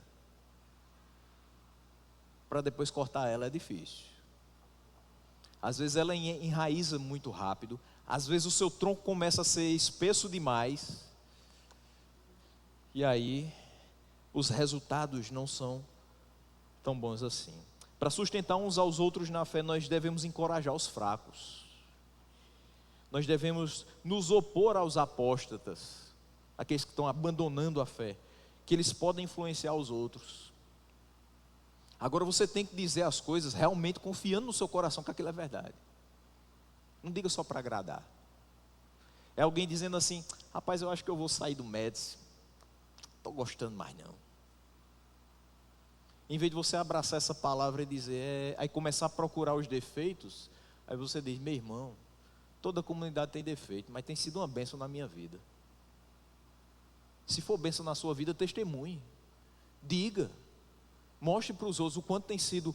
para depois cortar ela é difícil. Às vezes ela enraiza muito rápido, às vezes o seu tronco começa a ser espesso demais, e aí os resultados não são tão bons assim. Para sustentar uns aos outros na fé, nós devemos encorajar os fracos. Nós devemos nos opor aos apóstatas, aqueles que estão abandonando a fé, que eles podem influenciar os outros. Agora você tem que dizer as coisas realmente confiando no seu coração que aquilo é verdade. Não diga só para agradar. É alguém dizendo assim, rapaz, eu acho que eu vou sair do Médici, estou gostando mais não. Em vez de você abraçar essa palavra e dizer, aí começar a procurar os defeitos, aí você diz, meu irmão, toda comunidade tem defeito, mas tem sido uma bênção na minha vida. Se for bênção na sua vida, testemunhe, diga, mostre para os outros o quanto tem sido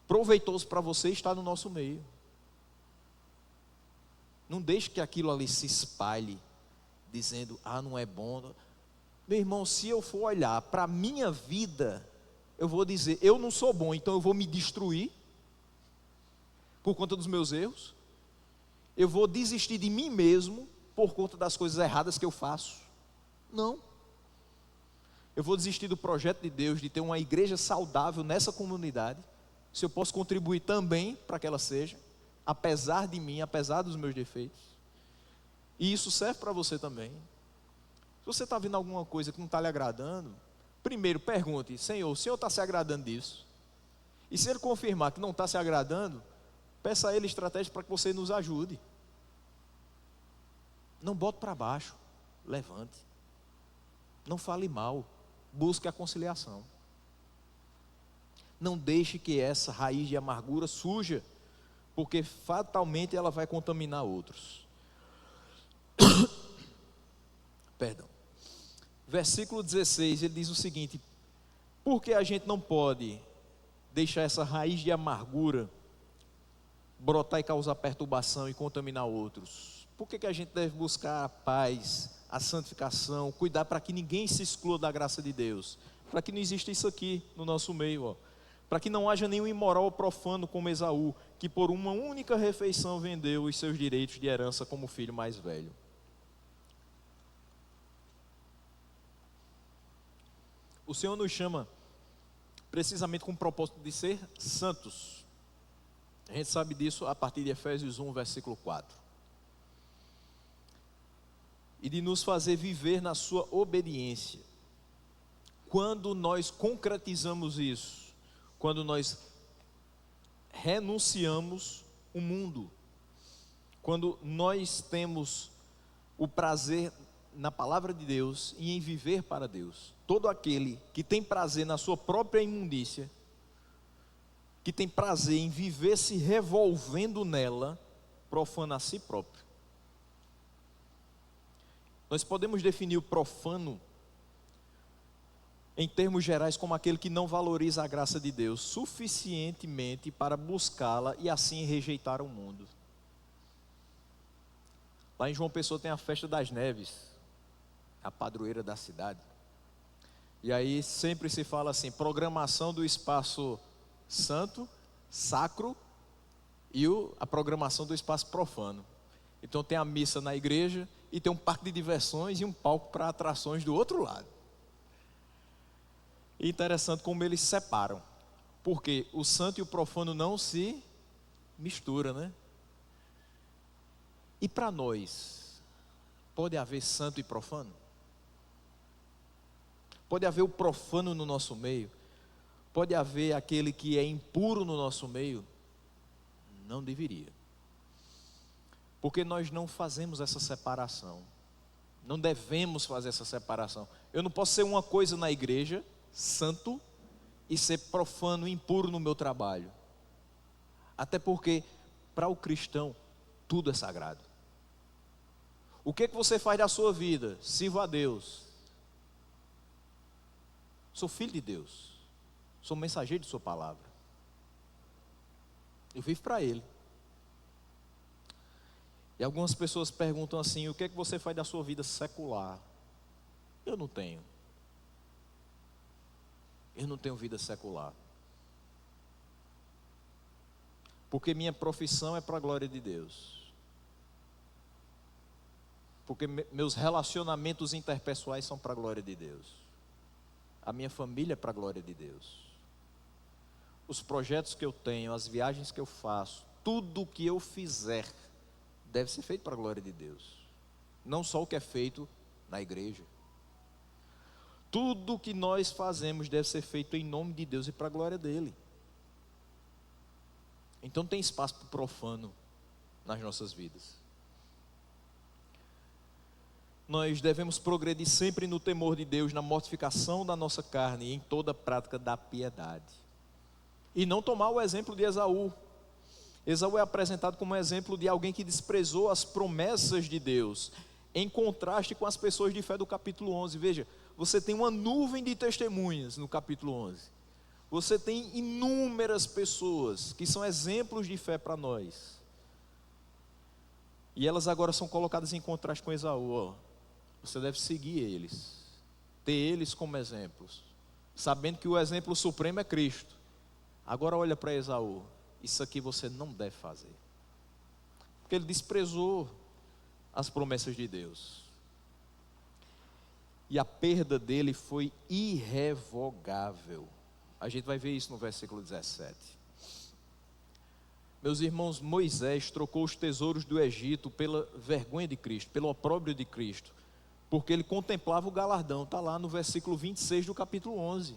proveitoso para você estar no nosso meio. Não deixe que aquilo ali se espalhe, dizendo, não é bom. Meu irmão, se eu for olhar para a minha vida, eu vou dizer, eu não sou bom, então eu vou me destruir por conta dos meus erros. Eu vou desistir de mim mesmo por conta das coisas erradas que eu faço. Não. Eu vou desistir do projeto de Deus, de ter uma igreja saudável nessa comunidade, se eu posso contribuir também para que ela seja, apesar de mim, apesar dos meus defeitos. E isso serve para você também. Se você está vendo alguma coisa que não está lhe agradando, primeiro pergunte, Senhor, o Senhor está se agradando disso? E se Ele confirmar que não está se agradando, peça a Ele estratégia para que você nos ajude. Não bote para baixo, levante. Não fale mal, busque a conciliação. Não deixe que essa raiz de amargura surja, porque fatalmente ela vai contaminar outros. Perdão. Versículo 16, ele diz o seguinte: por que a gente não pode deixar essa raiz de amargura brotar e causar perturbação e contaminar outros? Por que a gente deve buscar a paz, a santificação, cuidar para que ninguém se exclua da graça de Deus? Para que não exista isso aqui no nosso meio, para que não haja nenhum imoral ou profano como Esaú, que por uma única refeição vendeu os seus direitos de herança como filho mais velho. O Senhor nos chama precisamente com o propósito de ser santos. A gente sabe disso a partir de Efésios 1, versículo 4. E de nos fazer viver na sua obediência. Quando nós concretizamos isso, quando nós renunciamos o mundo, quando nós temos o prazer na palavra de Deus e em viver para Deus. Todo aquele que tem prazer na sua própria imundícia, que tem prazer em viver se revolvendo nela, profana a si próprio. Nós podemos definir o profano em termos gerais como aquele que não valoriza a graça de Deus suficientemente para buscá-la e assim rejeitar o mundo. Lá em João Pessoa tem a festa das neves, a padroeira da cidade. E aí sempre se fala assim, programação do espaço santo, sacro, e a programação do espaço profano. Então tem a missa na igreja e tem um parque de diversões e um palco para atrações do outro lado. E interessante como eles separam, porque o santo e o profano não se misturam, né? E para nós, pode haver santo e profano? Pode haver o profano no nosso meio? Pode haver aquele que é impuro no nosso meio? Não deveria. Porque nós não fazemos essa separação. Não devemos fazer essa separação. Eu não posso ser uma coisa na igreja, santo, e ser profano, impuro no meu trabalho. Até porque, para o cristão, tudo é sagrado. O que você faz da sua vida? Sirva a Deus. Sou filho de Deus. Sou mensageiro de sua palavra. Eu vivo para Ele. E algumas pessoas perguntam assim, o que você faz da sua vida secular? Eu não tenho. Eu não tenho vida secular. Porque minha profissão é para a glória de Deus. Porque meus relacionamentos interpessoais são para a glória de Deus. A minha família é para a glória de Deus. Os projetos que eu tenho, as viagens que eu faço, tudo que eu fizer, deve ser feito para a glória de Deus. Não só o que é feito na igreja. Tudo que nós fazemos deve ser feito em nome de Deus e para a glória dEle. Então tem espaço para o profano nas nossas vidas. Nós devemos progredir sempre no temor de Deus, na mortificação da nossa carne e em toda a prática da piedade. E não tomar o exemplo de Esaú. Esaú é apresentado como um exemplo de alguém que desprezou as promessas de Deus, em contraste com as pessoas de fé do capítulo 11. Veja, você tem uma nuvem de testemunhas no capítulo 11. Você tem inúmeras pessoas que são exemplos de fé para nós. E elas agora são colocadas em contraste com Esaú. Você deve seguir eles, ter eles como exemplos, sabendo que o exemplo supremo é Cristo. Agora olha para Esaú, isso aqui você não deve fazer, porque ele desprezou as promessas de Deus, e a perda dele foi irrevogável. A gente vai ver isso no versículo 17. Meus irmãos, Moisés trocou os tesouros do Egito pela vergonha de Cristo, pelo opróbrio de Cristo, porque ele contemplava o galardão. Está lá no versículo 26 do capítulo 11.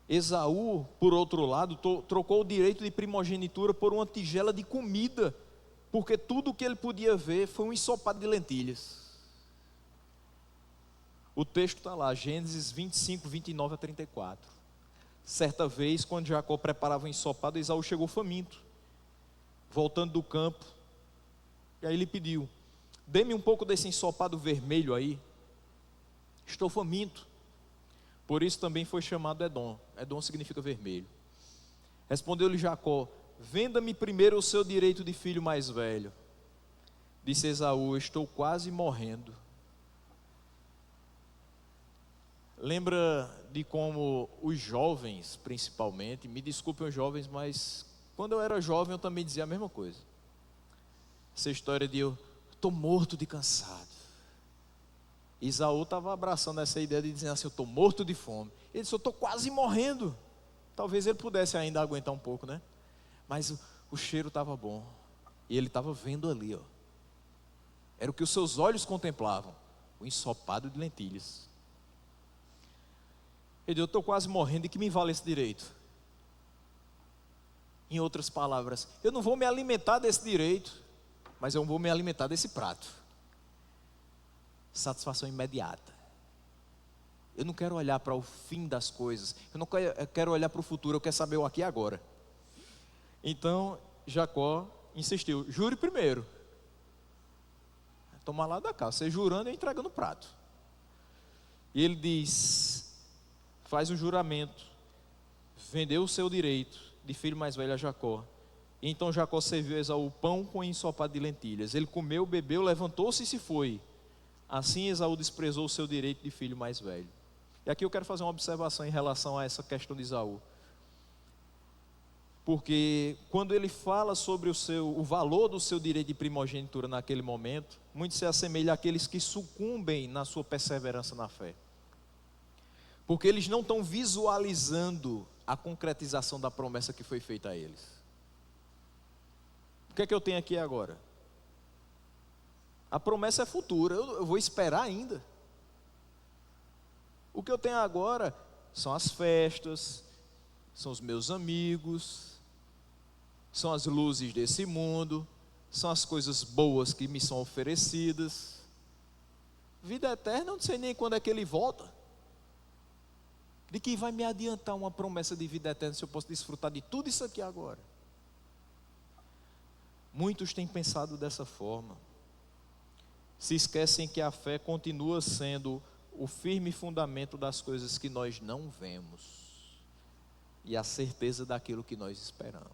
Esaú, por outro lado, trocou o direito de primogenitura por uma tigela de comida, porque tudo o que ele podia ver foi um ensopado de lentilhas. O texto está lá, Gênesis 25, 29 a 34. Certa vez, quando Jacó preparava um ensopado, Esaú chegou faminto, voltando do campo, e aí ele pediu: dê-me um pouco desse ensopado vermelho aí, estou faminto. Por isso também foi chamado Edom. Edom significa vermelho. Respondeu-lhe Jacó: venda-me primeiro o seu direito de filho mais velho. Disse Esaú: estou quase morrendo. Lembra de como os jovens, principalmente, me desculpem os jovens, mas quando eu era jovem eu também dizia a mesma coisa. Essa história de eu estou morto de cansado. Esaú estava abraçando essa ideia de dizer assim: eu estou morto de fome. Ele disse: eu estou quase morrendo. Talvez ele pudesse ainda aguentar um pouco, né? Mas o cheiro estava bom. E ele estava vendo ali, ó. Era o que os seus olhos contemplavam: o ensopado de lentilhas. Ele disse: eu estou quase morrendo, e que me vale esse direito? Em outras palavras, eu não vou me alimentar desse direito, mas eu vou me alimentar desse prato. Satisfação imediata. Eu não quero olhar para o fim das coisas, eu não quero olhar para o futuro, eu quero saber o aqui e agora. Então Jacó insistiu: jure primeiro. Toma lá da cá, você jurando e entregando o prato. E ele diz, faz um juramento, vendeu o seu direito de filho mais velho a Jacó. E então Jacó serviu a Esaú pão com ensopado de lentilhas. Ele comeu, bebeu, levantou-se e se foi. Assim Esaú desprezou o seu direito de filho mais velho. E aqui eu quero fazer uma observação em relação a essa questão de Esaú. Porque quando ele fala sobre o valor do seu direito de primogenitura naquele momento, muito se assemelha àqueles que sucumbem na sua perseverança na fé. Porque eles não estão visualizando a concretização da promessa que foi feita a eles. O que é que eu tenho aqui agora? A promessa é futura, eu vou esperar ainda. O que eu tenho agora são as festas, são os meus amigos, são as luzes desse mundo, são as coisas boas que me são oferecidas. Vida eterna, eu não sei nem quando é que ele volta. De que vai me adiantar uma promessa de vida eterna se eu posso desfrutar de tudo isso aqui agora? Muitos têm pensado dessa forma. Se esquecem que a fé continua sendo o firme fundamento das coisas que nós não vemos e a certeza daquilo que nós esperamos.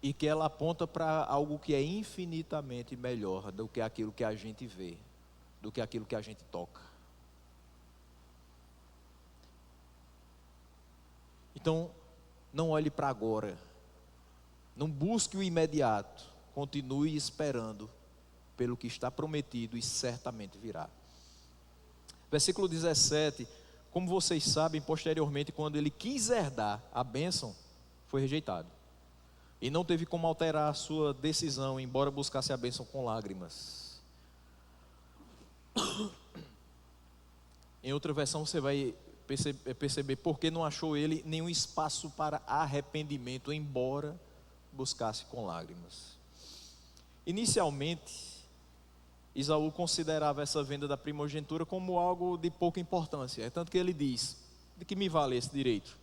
E que ela aponta para algo que é infinitamente melhor do que aquilo que a gente vê, do que aquilo que a gente toca. Então, não olhe para agora, não busque o imediato, continue esperando pelo que está prometido e certamente virá. Versículo 17: como vocês sabem, posteriormente, quando ele quis herdar a bênção, foi rejeitado. E não teve como alterar a sua decisão, embora buscasse a bênção com lágrimas. Em outra versão você vai perceber porque não achou ele nenhum espaço para arrependimento, embora buscasse com lágrimas. Inicialmente, Esaú considerava essa venda da primogenitura como algo de pouca importância. É tanto que ele diz: de que me vale esse direito?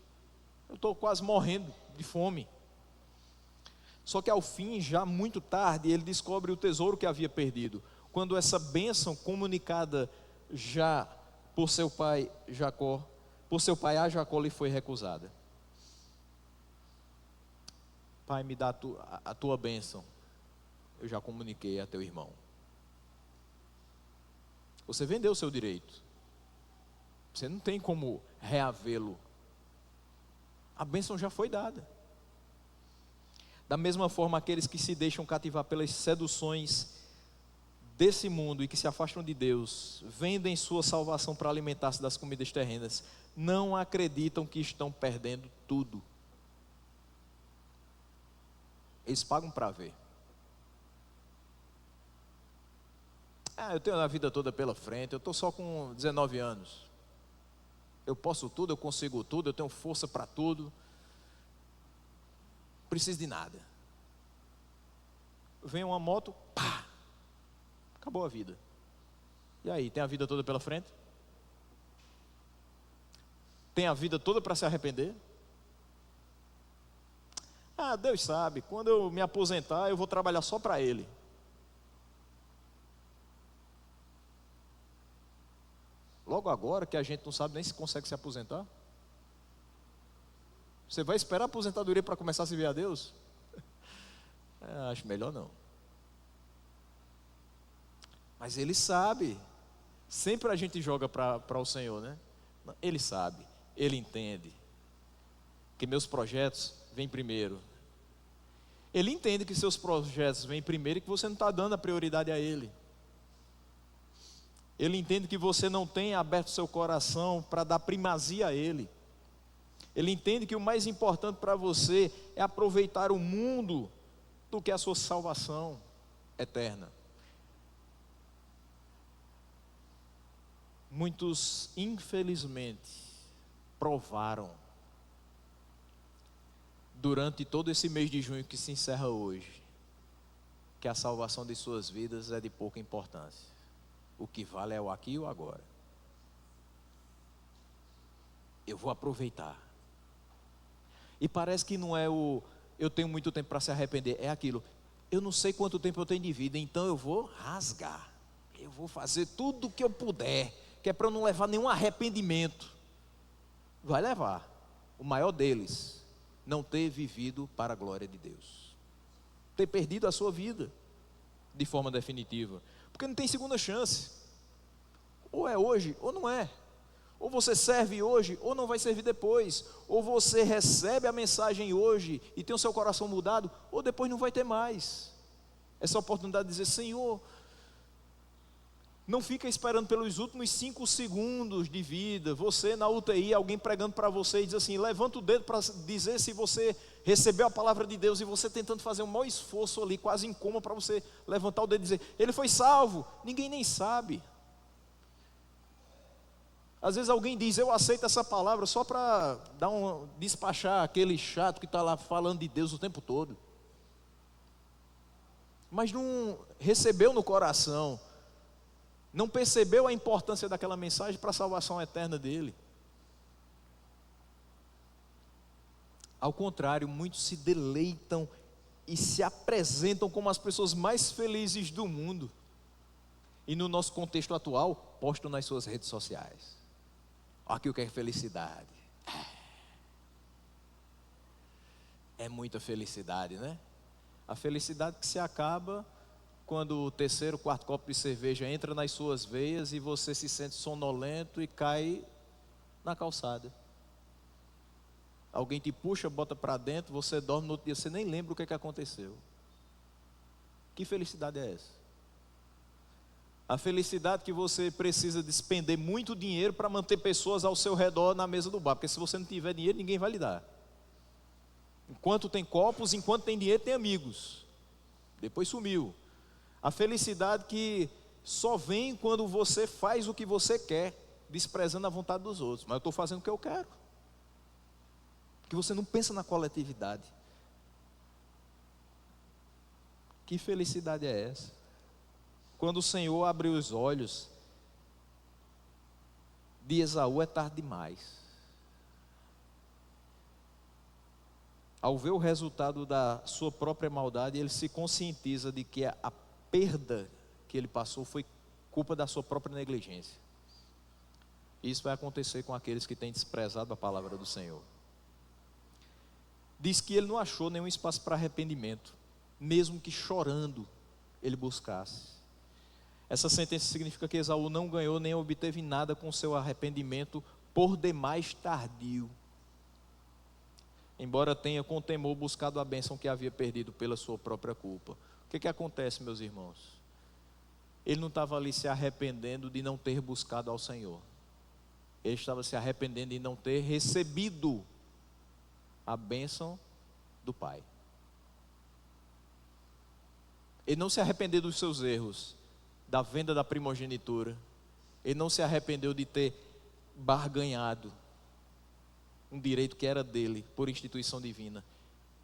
Eu estou quase morrendo de fome. Só que ao fim, já muito tarde, ele descobre o tesouro que havia perdido. Quando essa bênção comunicada já por seu pai Jacó, por seu pai a Jacó, lhe foi recusada. Pai, me dá a tua bênção. Eu já comuniquei a teu irmão. Você vendeu o seu direito. Você não tem como reavê-lo. A bênção já foi dada. Da mesma forma, aqueles que se deixam cativar pelas seduções desse mundo e que se afastam de Deus, vendem sua salvação para alimentar-se das comidas terrenas, não acreditam que estão perdendo tudo. Eles pagam para ver. Eu tenho a vida toda pela frente, eu estou só com 19 anos. Eu posso tudo, eu consigo tudo, eu tenho força para tudo. Não preciso de nada. Vem uma moto, pá, acabou a vida. E aí, tem a vida toda pela frente? Tem a vida toda para se arrepender? Deus sabe, quando eu me aposentar, eu vou trabalhar só para Ele. Logo agora que a gente não sabe nem se consegue se aposentar. Você vai esperar a aposentadoria para começar a servir a Deus? Acho melhor não. Mas Ele sabe. Sempre a gente joga para o Senhor, né? Ele sabe, Ele entende que meus projetos vêm primeiro. Ele entende que seus projetos vêm primeiro e que você não está dando a prioridade a Ele. Ele entende que você não tem aberto seu coração para dar primazia a Ele. Ele entende que o mais importante para você é aproveitar o mundo do que a sua salvação eterna. Muitos, infelizmente, provaram durante todo esse mês de junho que se encerra hoje, que a salvação de suas vidas é de pouca importância. O que vale é o aqui e o agora. Eu vou aproveitar. E parece que não é eu tenho muito tempo para se arrepender, é aquilo, eu não sei quanto tempo eu tenho de vida, então eu vou rasgar. Eu vou fazer tudo o que eu puder, que é para eu não levar nenhum arrependimento. Vai levar. O maior deles, não ter vivido para a glória de Deus. Ter perdido a sua vida de forma definitiva. Porque não tem segunda chance. Ou é hoje ou não é. Ou você serve hoje ou não vai servir depois. Ou você recebe a mensagem hoje e tem o seu coração mudado, ou depois não vai ter mais essa oportunidade de dizer: Senhor, não fica esperando pelos últimos 5 segundos de vida. Você na UTI, alguém pregando para você e diz assim: levanta o dedo para dizer se você recebeu a palavra de Deus, e você tentando fazer um maior esforço ali, quase em coma, para você levantar o dedo e dizer: ele foi salvo. Ninguém nem sabe. Às vezes alguém diz: eu aceito essa palavra, só para despachar aquele chato que está lá falando de Deus o tempo todo, mas não recebeu no coração, não percebeu a importância daquela mensagem para a salvação eterna dele. Ao contrário, muitos se deleitam e se apresentam como as pessoas mais felizes do mundo, e no nosso contexto atual, postam nas suas redes sociais: olha aqui o que é felicidade. É muita felicidade, né? A felicidade que se acaba quando o terceiro, quarto copo de cerveja entra nas suas veias e você se sente sonolento e cai na calçada. Alguém te puxa, bota para dentro, você dorme, no outro dia você nem lembra o que aconteceu. Que felicidade é essa? A felicidade que você precisa despender muito dinheiro para manter pessoas ao seu redor na mesa do bar, porque se você não tiver dinheiro, ninguém vai lhe dar. Enquanto tem copos, enquanto tem dinheiro, tem amigos. Depois sumiu. A felicidade que só vem quando você faz o que você quer, desprezando a vontade dos outros. Mas eu estou fazendo o que eu quero. Porque você não pensa na coletividade. Que felicidade é essa? Quando o Senhor abriu os olhos de Esaú, é tarde demais. Ao ver o resultado da sua própria maldade, ele se conscientiza de que a perda que ele passou foi culpa da sua própria negligência. Isso vai acontecer com aqueles que têm desprezado a palavra do Senhor. Diz que ele não achou nenhum espaço para arrependimento, mesmo que chorando ele buscasse. Essa sentença significa que Esaú não ganhou nem obteve nada com seu arrependimento por demais tardio, embora tenha com temor buscado a bênção que havia perdido pela sua própria culpa. O que acontece, meus irmãos? Ele não estava ali se arrependendo de não ter buscado ao Senhor. Ele estava se arrependendo de não ter recebido a bênção do Pai. Ele não se arrependeu dos seus erros, da venda da primogenitura. Ele não se arrependeu de ter barganhado um direito que era dele por instituição divina.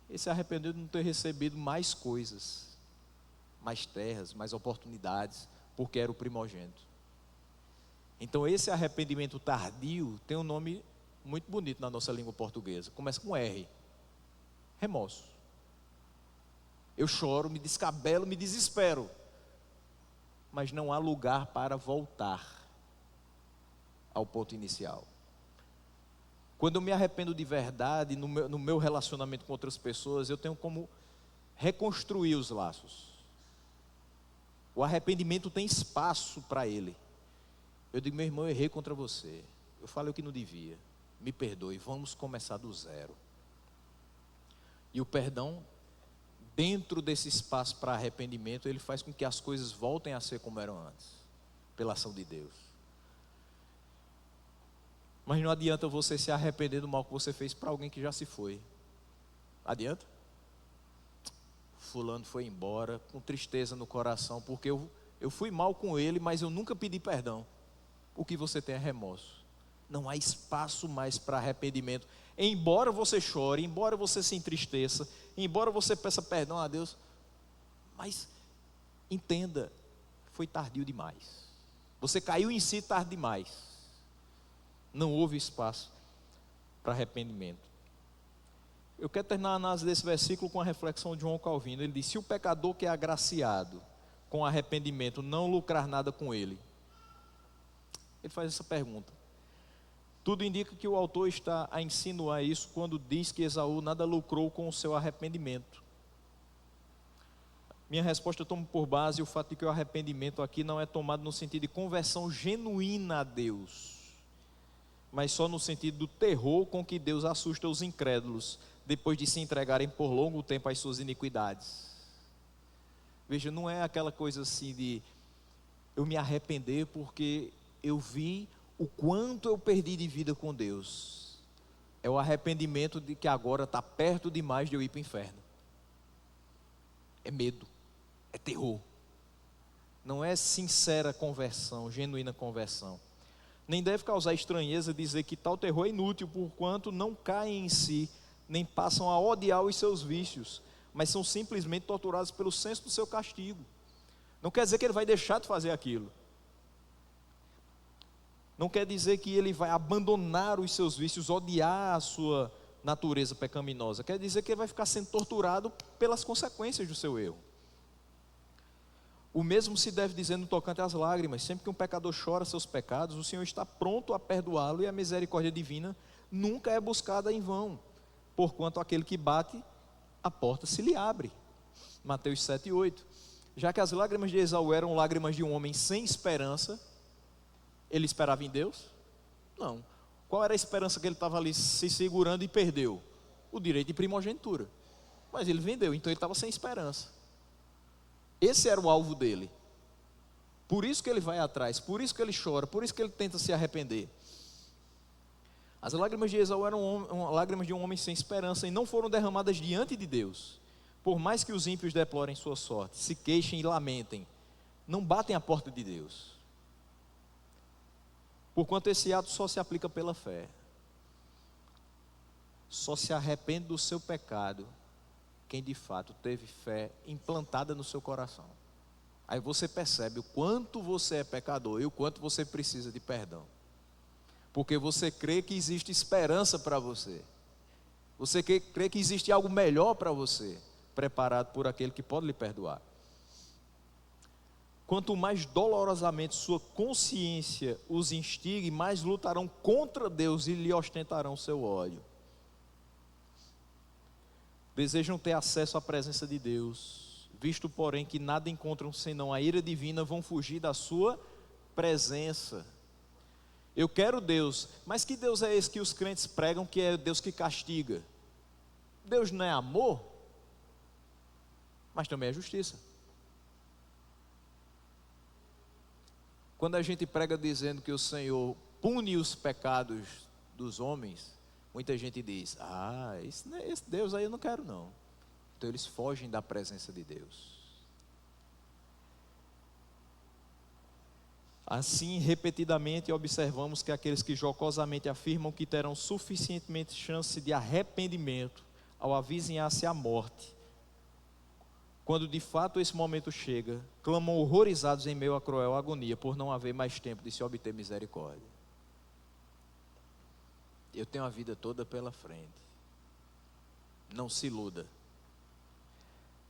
Ele se arrependeu de não ter recebido mais coisas, mais terras, mais oportunidades, porque era o primogênito. Então esse arrependimento tardio tem um nome muito bonito na nossa língua portuguesa. Começa com R. Remorso. Eu choro, me descabelo, me desespero, mas não há lugar para voltar ao ponto inicial. Quando eu me arrependo de verdade, no meu relacionamento com outras pessoas, eu tenho como reconstruir os laços. O arrependimento tem espaço para ele. Eu digo: meu irmão, eu errei contra você, eu falei o que não devia, me perdoe, vamos começar do zero. E o perdão, dentro desse espaço para arrependimento, ele faz com que as coisas voltem a ser como eram antes, pela ação de Deus. Mas não adianta você se arrepender do mal que você fez para alguém que já se foi. Adianta? Fulano foi embora com tristeza no coração, porque eu fui mal com ele, mas eu nunca pedi perdão. O que você tem é remorso. Não há espaço mais para arrependimento. Embora você chore, embora você se entristeça, embora você peça perdão a Deus, mas entenda, foi tardio demais. Você caiu em si tarde demais. Não houve espaço para arrependimento. Eu quero terminar a análise desse versículo com a reflexão de João Calvino. Ele diz: se o pecador que é agraciado com arrependimento não lucrar nada com ele. Ele faz essa pergunta. Tudo indica que o autor está a insinuar isso quando diz que Esaú nada lucrou com o seu arrependimento. Minha resposta eu tomo por base o fato de que o arrependimento aqui não é tomado no sentido de conversão genuína a Deus, mas só no sentido do terror com que Deus assusta os incrédulos, depois de se entregarem por longo tempo às suas iniquidades. Veja, não é aquela coisa assim de eu me arrepender porque eu vi o quanto eu perdi de vida com Deus. É o arrependimento de que agora está perto demais de eu ir para o inferno. É medo, é terror. Não é sincera conversão, genuína conversão. Nem deve causar estranheza dizer que tal terror é inútil, porquanto não caem em si, nem passam a odiar os seus vícios, mas são simplesmente torturados pelo senso do seu castigo. Não quer dizer que ele vai deixar de fazer aquilo. Não quer dizer que ele vai abandonar os seus vícios, odiar a sua natureza pecaminosa. Quer dizer que ele vai ficar sendo torturado pelas consequências do seu erro. O mesmo se deve dizer no tocante às lágrimas. Sempre que um pecador chora seus pecados, o Senhor está pronto a perdoá-lo, e a misericórdia divina nunca é buscada em vão, porquanto aquele que bate, a porta se lhe abre. Mateus 7:8. Já que as lágrimas de Esaú eram lágrimas de um homem sem esperança, ele esperava em Deus? Não. Qual era a esperança que ele estava ali se segurando e perdeu? O direito de primogenitura. Mas ele vendeu, então ele estava sem esperança. Esse era o alvo dele. Por isso que ele vai atrás, por isso que ele chora, por isso que ele tenta se arrepender. As lágrimas de Esaú eram lágrimas de um homem sem esperança e não foram derramadas diante de Deus. Por mais que os ímpios deplorem sua sorte, se queixem e lamentem, não batem a porta de Deus. Porquanto esse ato só se aplica pela fé. Só se arrepende do seu pecado quem de fato teve fé implantada no seu coração. Aí você percebe o quanto você é pecador e o quanto você precisa de perdão. Porque você crê que existe esperança para você. Você crê que existe algo melhor para você, preparado por aquele que pode lhe perdoar. Quanto mais dolorosamente sua consciência os instigue, mais lutarão contra Deus e lhe ostentarão seu ódio. Desejam ter acesso à presença de Deus, visto porém que nada encontram senão a ira divina, vão fugir da sua presença. Eu quero Deus, mas que Deus é esse que os crentes pregam que é Deus que castiga? Deus não é amor, mas também é justiça. Quando a gente prega dizendo que o Senhor pune os pecados dos homens, muita gente diz, esse Deus aí eu não quero não. Então eles fogem da presença de Deus. Assim, repetidamente observamos que aqueles que jocosamente afirmam que terão suficientemente chance de arrependimento ao avizinhar-se a morte, quando de fato esse momento chega, clamam horrorizados em meio à cruel agonia, por não haver mais tempo de se obter misericórdia. Eu tenho a vida toda pela frente. Não se iluda.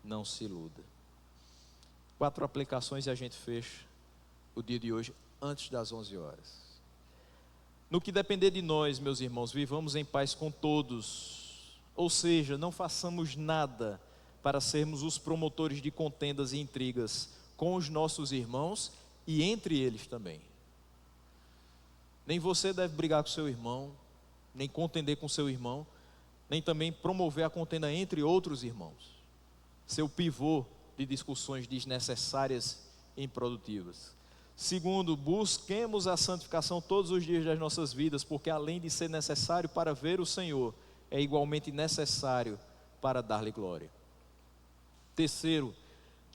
Não se iluda. 4 aplicações e a gente fecha o dia de hoje antes das 11 horas. No que depender de nós, meus irmãos, vivamos em paz com todos. Ou seja, não façamos nada para sermos os promotores de contendas e intrigas com os nossos irmãos e entre eles também. Nem você deve brigar com seu irmão, nem contender com seu irmão, nem também promover a contenda entre outros irmãos. Ser o pivô de discussões desnecessárias e improdutivas. Segundo, busquemos a santificação todos os dias das nossas vidas, porque além de ser necessário para ver o Senhor, é igualmente necessário para dar-lhe glória. Terceiro,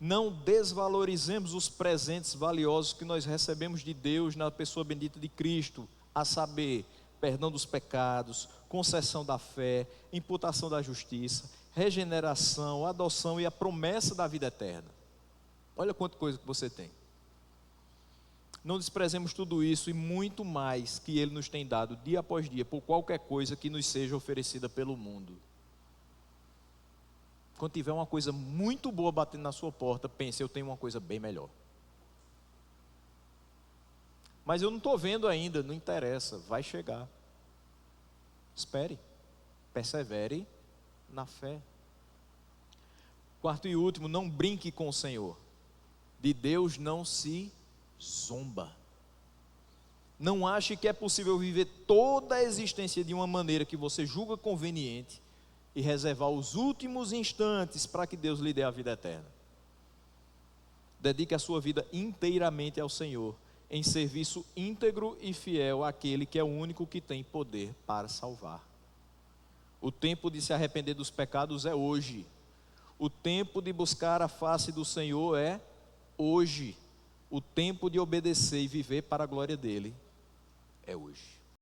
não desvalorizemos os presentes valiosos que nós recebemos de Deus na pessoa bendita de Cristo, a saber, perdão dos pecados, concessão da fé, imputação da justiça, regeneração, adoção e a promessa da vida eterna. Olha quanta coisa que você tem. Não desprezemos tudo isso e muito mais que Ele nos tem dado dia após dia, por qualquer coisa que nos seja oferecida pelo mundo. Quando tiver uma coisa muito boa batendo na sua porta, pense, eu tenho uma coisa bem melhor. Mas eu não estou vendo ainda, não interessa, vai chegar. Espere, persevere na fé. Quarto e último, não brinque com o Senhor. De Deus não se zomba. Não ache que é possível viver toda a existência de uma maneira que você julga conveniente e reservar os últimos instantes para que Deus lhe dê a vida eterna. Dedique a sua vida inteiramente ao Senhor, em serviço íntegro e fiel àquele que é o único que tem poder para salvar. O tempo de se arrepender dos pecados é hoje. O tempo de buscar a face do Senhor é hoje. O tempo de obedecer e viver para a glória dele é hoje.